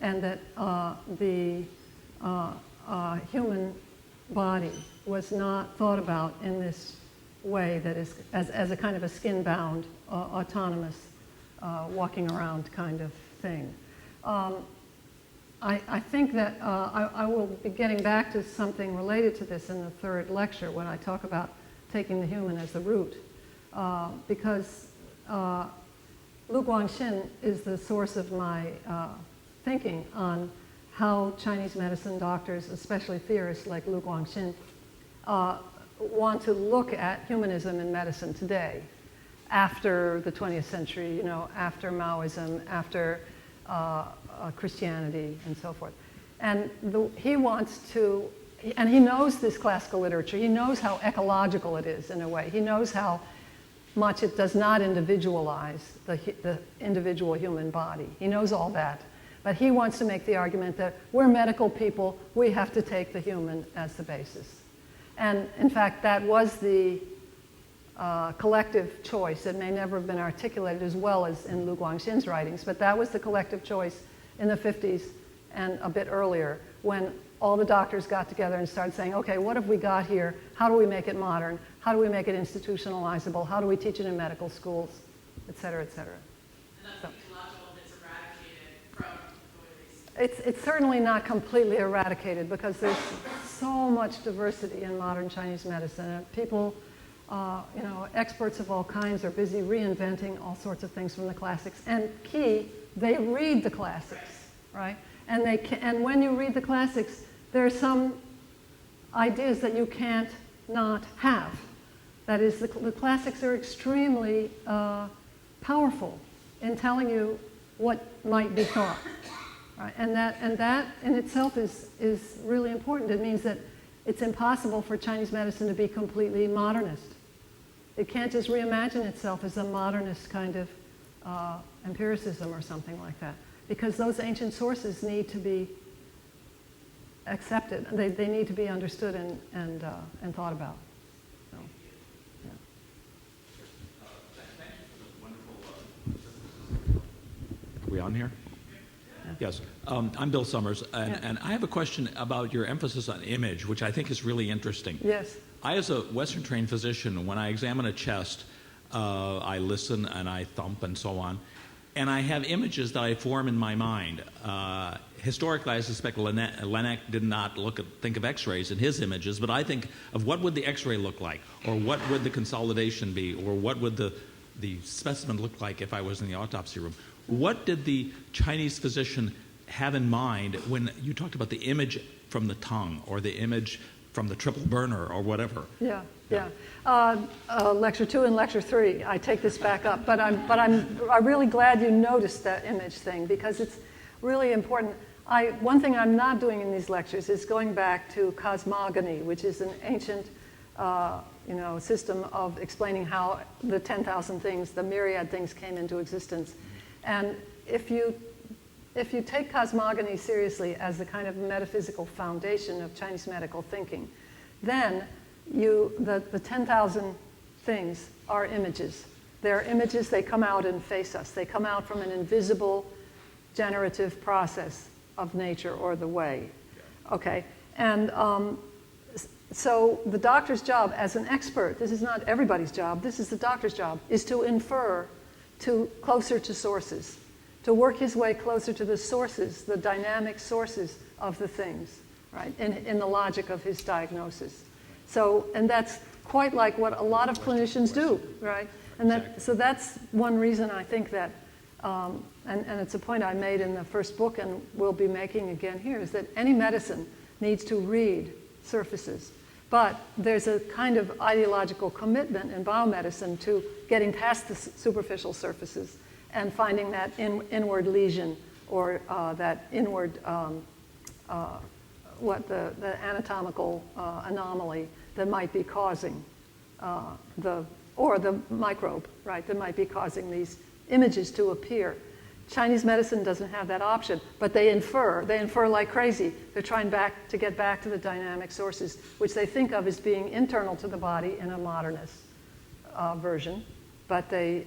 and that the human body was not thought about in this way, that is as a kind of a skin-bound, autonomous, walking around kind of thing. I think that I will be getting back to something related to this in the 3rd lecture when I talk about taking the human as the root, because Lu Guangxin is the source of my thinking on how Chinese medicine doctors, especially theorists like Lu Guangxin, want to look at humanism in medicine today, after the 20th century, after Maoism, after Christianity, and so forth. And he wants to, and he knows this classical literature. He knows how ecological it is in a way. He knows how much it does not individualize the individual human body. He knows all that. But he wants to make the argument that we're medical people, we have to take the human as the basis. And in fact, that was the collective choice. It may never have been articulated as well as in Lu Guangxin's writings, but that was the collective choice in the 50s and a bit earlier, when all the doctors got together and started saying, okay, what have we got here? How do we make it modern? How do we make it institutionalizable? How do we teach it in medical schools, et cetera, et cetera. And that's ontological that's eradicated from the way they It's certainly not completely eradicated because there's so much diversity in modern Chinese medicine. And people, experts of all kinds are busy reinventing all sorts of things from the classics. And they read the classics, right? And when you read the classics, there are some ideas that you can't not have. That is, the classics are extremely powerful in telling you what might be thought. Right? And that in itself is really important. It means that it's impossible for Chinese medicine to be completely modernist. It can't just reimagine itself as a modernist kind of empiricism or something like that, because those ancient sources need to be accepted. They need to be understood and thought about. So, yeah. Thank you for the wonderful. Are we on here? Yes. I'm Bill Summers, and I have a question about your emphasis on image, which I think is really interesting. Yes. I, as a Western-trained physician, when I examine a chest, I listen and I thump and so on, and I have images that I form in my mind. Historically, I suspect Laennec did not think of X-rays in his images, but I think of what would the X-ray look like, or what would the consolidation be, or what would the specimen look like if I was in the autopsy room. What did the Chinese physician have in mind when you talked about the image from the tongue or the image from the triple burner or whatever? Yeah. Lecture 2 and Lecture 3, I take this back up, but I'm really glad you noticed that image thing because it's really important. One thing I'm not doing in these lectures is going back to cosmogony, which is an ancient system of explaining how the 10,000 things, the myriad things came into existence. And if you take cosmogony seriously as the kind of metaphysical foundation of Chinese medical thinking, then the 10,000 things are images. They're images, they come out and face us. They come out from an invisible generative process of nature or the way. Okay, and so the doctor's job as an expert, this is not everybody's job, this is the doctor's job, is to infer closer to sources, to work his way closer to the sources, the dynamic sources of the things, right, in the logic of his diagnosis. So, and that's quite like what a lot of clinicians do, right? And so that's one reason I think that, and it's a point I made in the first book and will be making again here, is that any medicine needs to read surfaces. But there's a kind of ideological commitment in biomedicine to getting past the superficial surfaces and finding that inward lesion or that inward, the anatomical anomaly that might be causing the microbe, right, that might be causing these images to appear. Chinese medicine doesn't have that option, but they infer like crazy. They're trying to get back to the dynamic sources, which they think of as being internal to the body in a modernist version. But they,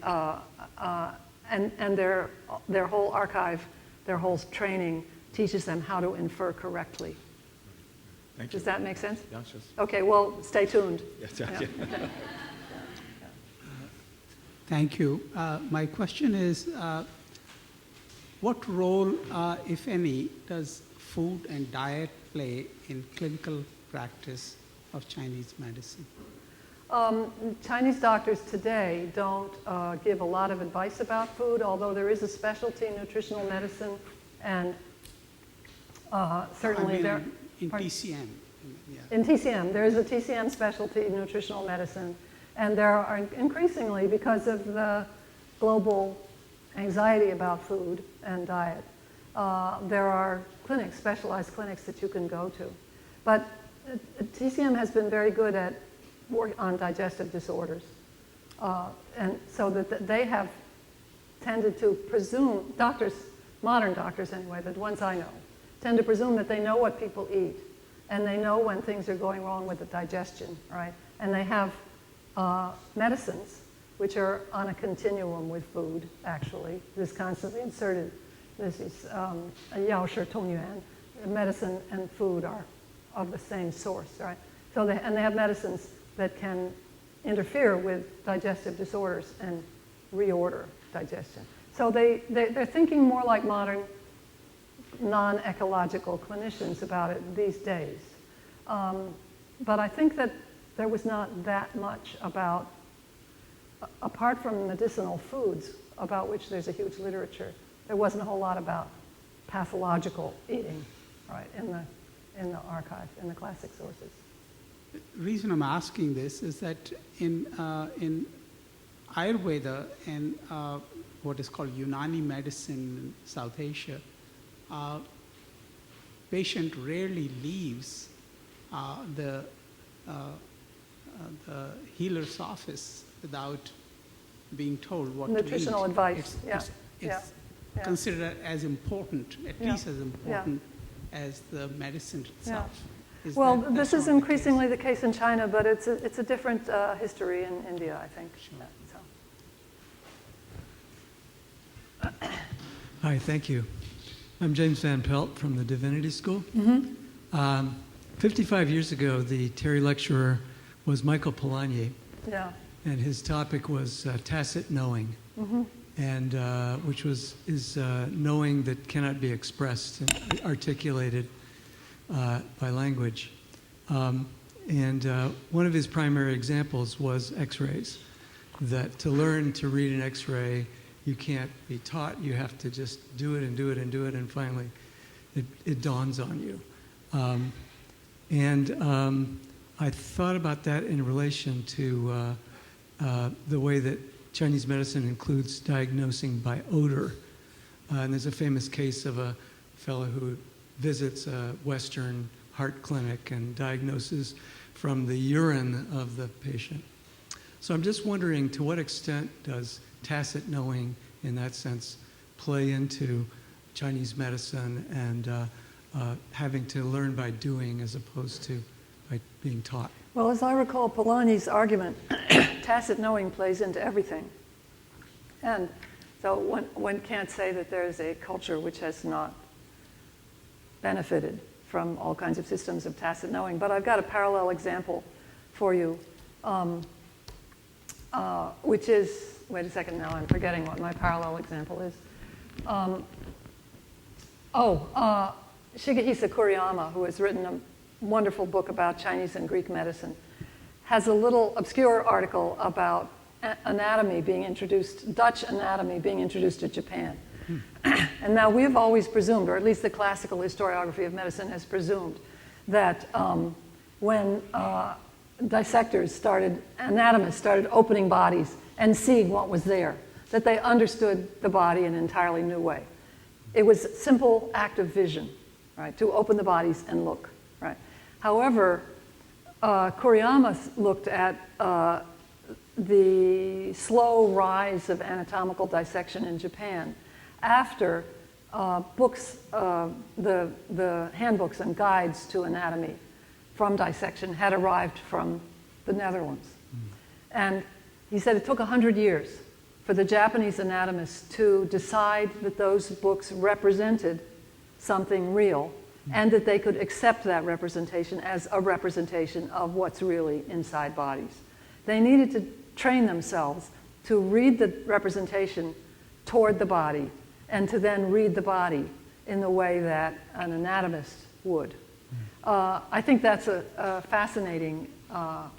and their whole archive, their whole training teaches them how to infer correctly. Thank you. Does that make sense? Yes, yes. Okay, well, stay tuned. Yes, Yeah. yeah. Okay. Thank you. My question is, what role, if any, does food and diet play in clinical practice of Chinese medicine? Chinese doctors today don't give a lot of advice about food, although there is a specialty in nutritional medicine, and certainly there... In TCM. Yeah. In TCM, there is a TCM specialty in nutritional medicine, and there are increasingly, because of the global anxiety about food and diet, there are clinics, specialized clinics that you can go to. But TCM has been very good at work on digestive disorders. And so that they have tended to presume, doctors, modern doctors anyway, the ones I know, tend to presume that they know what people eat, and they know when things are going wrong with the digestion, right? And they have medicines, which are on a continuum with food, actually. This is constantly inserted. This is a yao shi tong yuan. Medicine and food are of the same source, right? So they have medicines that can interfere with digestive disorders and reorder digestion. So they're thinking more like modern non-ecological clinicians about it these days. But I think that there was not that much about, apart from medicinal foods, about which there's a huge literature, there wasn't a whole lot about pathological eating, right, in the archive, in the classic sources. The reason I'm asking this is that in Ayurveda and what is called Unani medicine in South Asia, patient rarely leaves the healer's office without being told what nutritional to eat. advice. It's considered as important, at least as important as the medicine itself. Well, this is increasingly the case in China, but it's a different history in India, I think. Sure. Hi, thank you. I'm James Van Pelt from the Divinity School. 55 years ago, the Terry lecturer was Michael Polanyi, and his topic was tacit knowing, and which is knowing that cannot be expressed and articulated by language. And one of his primary examples was X-rays, that to learn to read an X-ray, you can't be taught. You have to just do it and do it and do it, and finally it dawns on you. I thought about that in relation to the way that Chinese medicine includes diagnosing by odor. And there's a famous case of a fellow who visits a Western heart clinic and diagnoses from the urine of the patient. So I'm just wondering, to what extent does tacit knowing, in that sense, play into Chinese medicine and having to learn by doing as opposed to by being taught? Well, as I recall Polanyi's argument, tacit knowing plays into everything. And so one can't say that there's a culture which has not benefited from all kinds of systems of tacit knowing. But I've got a parallel example for you, which is, wait a second, now I'm forgetting what my parallel example is. Shigehisa Kuriyama, who has written a wonderful book about Chinese and Greek medicine, has a little obscure article about anatomy being introduced, Dutch anatomy being introduced to Japan. And now we've always presumed, or at least the classical historiography of medicine has presumed, that when anatomists started opening bodies and seeing what was there, that they understood the body in an entirely new way. It was a simple act of vision, right, to open the bodies and look, right? However, Kuriyama looked at the slow rise of anatomical dissection in Japan after books, the handbooks and guides to anatomy from dissection had arrived from the Netherlands. And he said it took 100 years for the Japanese anatomists to decide that those books represented something real and that they could accept that representation as a representation of what's really inside bodies. They needed to train themselves to read the representation toward the body and to then read the body in the way that an anatomist would. I think that's a fascinating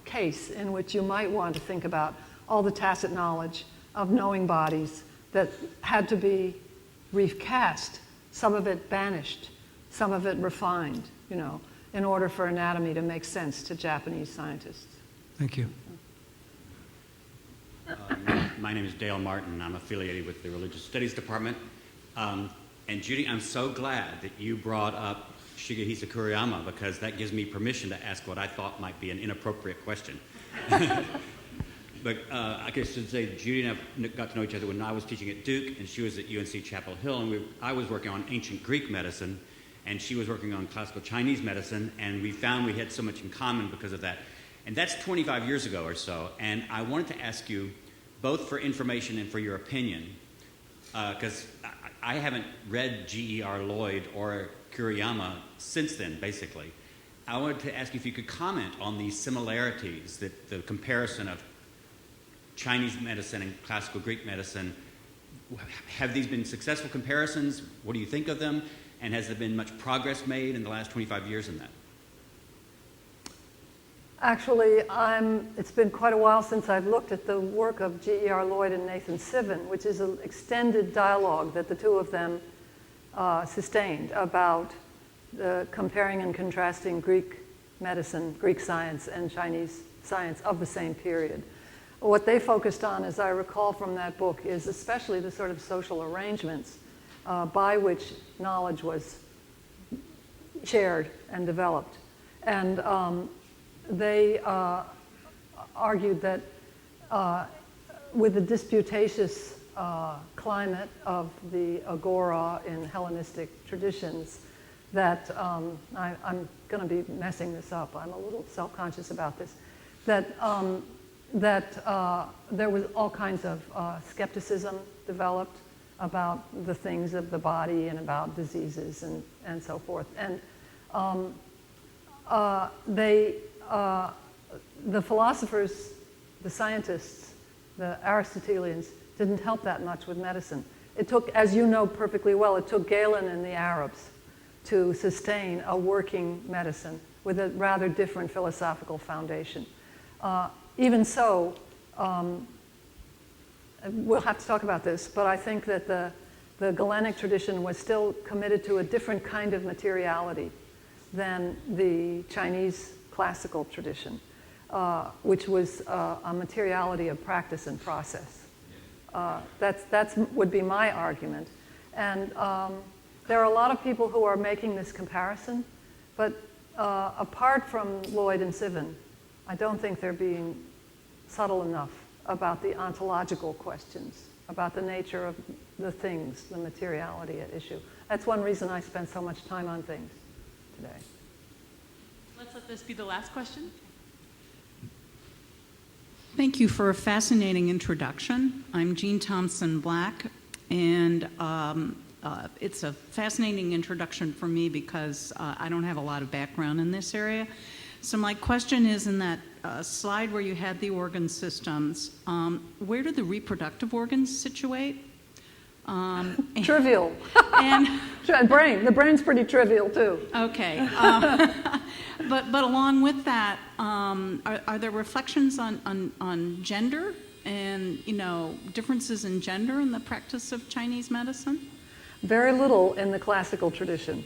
case in which you might want to think about all the tacit knowledge of knowing bodies that had to be recast, some of it banished, some of it refined, in order for anatomy to make sense to Japanese scientists. Thank you. My name is Dale Martin. I'm affiliated with the Religious Studies Department. And Judy, I'm so glad that you brought up Shigehisa Kuriyama, because that gives me permission to ask what I thought might be an inappropriate question. but I guess to say Judy and I got to know each other when I was teaching at Duke, and she was at UNC Chapel Hill, and I was working on ancient Greek medicine, and she was working on classical Chinese medicine, and we found we had so much in common because of that. And that's 25 years ago or so, and I wanted to ask you, both for information and for your opinion, because I haven't read G.E.R. Lloyd or Kuriyama since then, basically. I wanted to ask you if you could comment on these similarities, that the comparison of Chinese medicine and classical Greek medicine. Have these been successful comparisons? What do you think of them? And has there been much progress made in the last 25 years in that? Actually, it's been quite a while since I've looked at the work of G.E.R. Lloyd and Nathan Sivan, which is an extended dialogue that the two of them sustained about comparing and contrasting Greek medicine, Greek science, and Chinese science of the same period. What they focused on, as I recall from that book, is especially the sort of social arrangements by which knowledge was shared and developed. And they argued that with the disputatious climate of the agora in Hellenistic traditions, that I'm going to be messing this up. I'm a little self-conscious about this. That there was all kinds of skepticism developed about the things of the body and about diseases and so forth. And the philosophers, the scientists, the Aristotelians, didn't help that much with medicine. It took, as you know perfectly well, it took Galen and the Arabs to sustain a working medicine with a rather different philosophical foundation. Even so, we'll have to talk about this, but I think that the Galenic tradition was still committed to a different kind of materiality than the Chinese classical tradition, which was a materiality of practice and process. That's would be my argument. And there are a lot of people who are making this comparison, but apart from Lloyd and Sivan, I don't think they're being subtle enough about the ontological questions, about the nature of the things, the materiality at issue. That's one reason I spend so much time on things today. Let's let this be the last question. Thank you for a fascinating introduction. I'm Jean Thompson Black, and it's a fascinating introduction for me because I don't have a lot of background in this area. So my question is, in that slide where you had the organ systems, where do the reproductive organs situate? Trivial. And the brain's pretty trivial too. okay. But along with that, are there reflections on gender and, differences in gender in the practice of Chinese medicine? Very little in the classical tradition,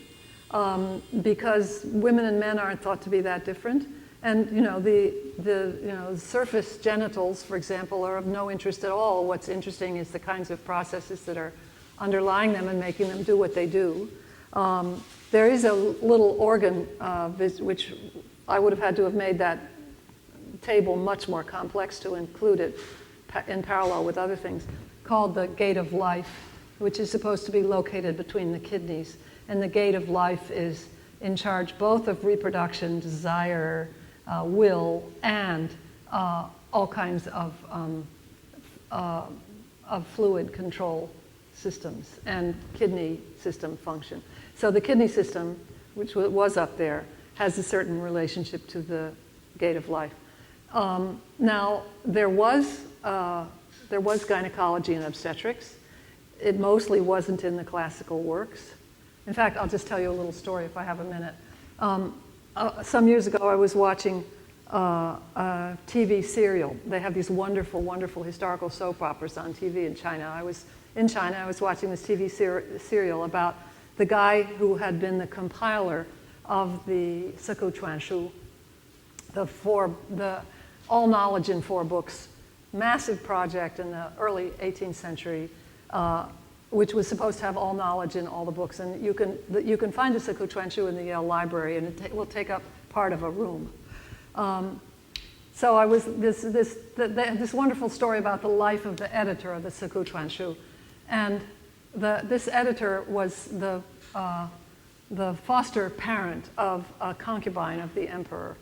because women and men aren't thought to be that different. And the surface genitals, for example, are of no interest at all. What's interesting is the kinds of processes that are underlying them and making them do what they do. There is a little organ, which I would have had to have made that table much more complex to include it in parallel with other things, called the gate of life, which is supposed to be located between the kidneys. And the gate of life is in charge both of reproduction, desire, will, and all kinds of fluid control systems and kidney system function. So the kidney system, which was up there, has a certain relationship to the gate of life. Now, there was gynecology and obstetrics. It mostly wasn't in the classical works. In fact, I'll just tell you a little story if I have a minute. Some years ago, I was watching a TV serial. They have these wonderful, wonderful historical soap operas on TV in China. I was in China. I was watching this TV serial about the guy who had been the compiler of the Siku Chuan Shu, the all knowledge in 4 books, massive project in the early 18th century, which was supposed to have all knowledge in all the books. And you can find the Siku Chuan Shu in the Yale Library, and it will take up part of a room. So I was this wonderful story about the life of the editor of the Sikuchuanshu, and this editor was the foster parent of a concubine of the emperor,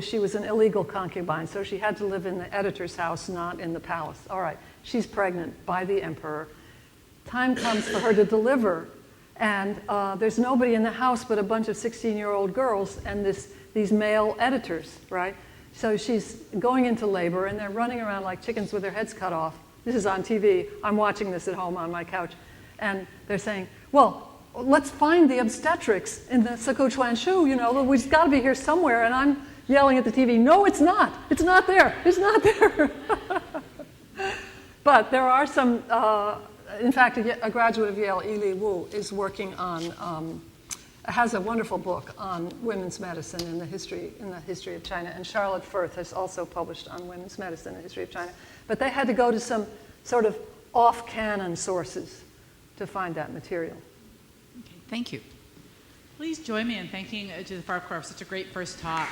she was an illegal concubine, so she had to live in the editor's house, not in the palace. All right, she's pregnant by the emperor. Time comes for her to deliver, and there's nobody in the house but a bunch of 16-year-old girls and these male editors, right? So she's going into labor, and they're running around like chickens with their heads cut off. This is on TV. I'm watching this at home on my couch. And they're saying, well, let's find the obstetrics in the Sikuchuanshu, we've got to be here somewhere. And I'm yelling at the TV, no, it's not. It's not there. It's not there. But there are some, in fact, a graduate of Yale, Ili Wu, is working on, has a wonderful book on women's medicine in the history of China. And Charlotte Firth has also published on women's medicine in the history of China. But they had to go to some sort of off-canon sources to find that material. Okay, thank you. Please join me in thanking Judith Farquhar for such a great first talk.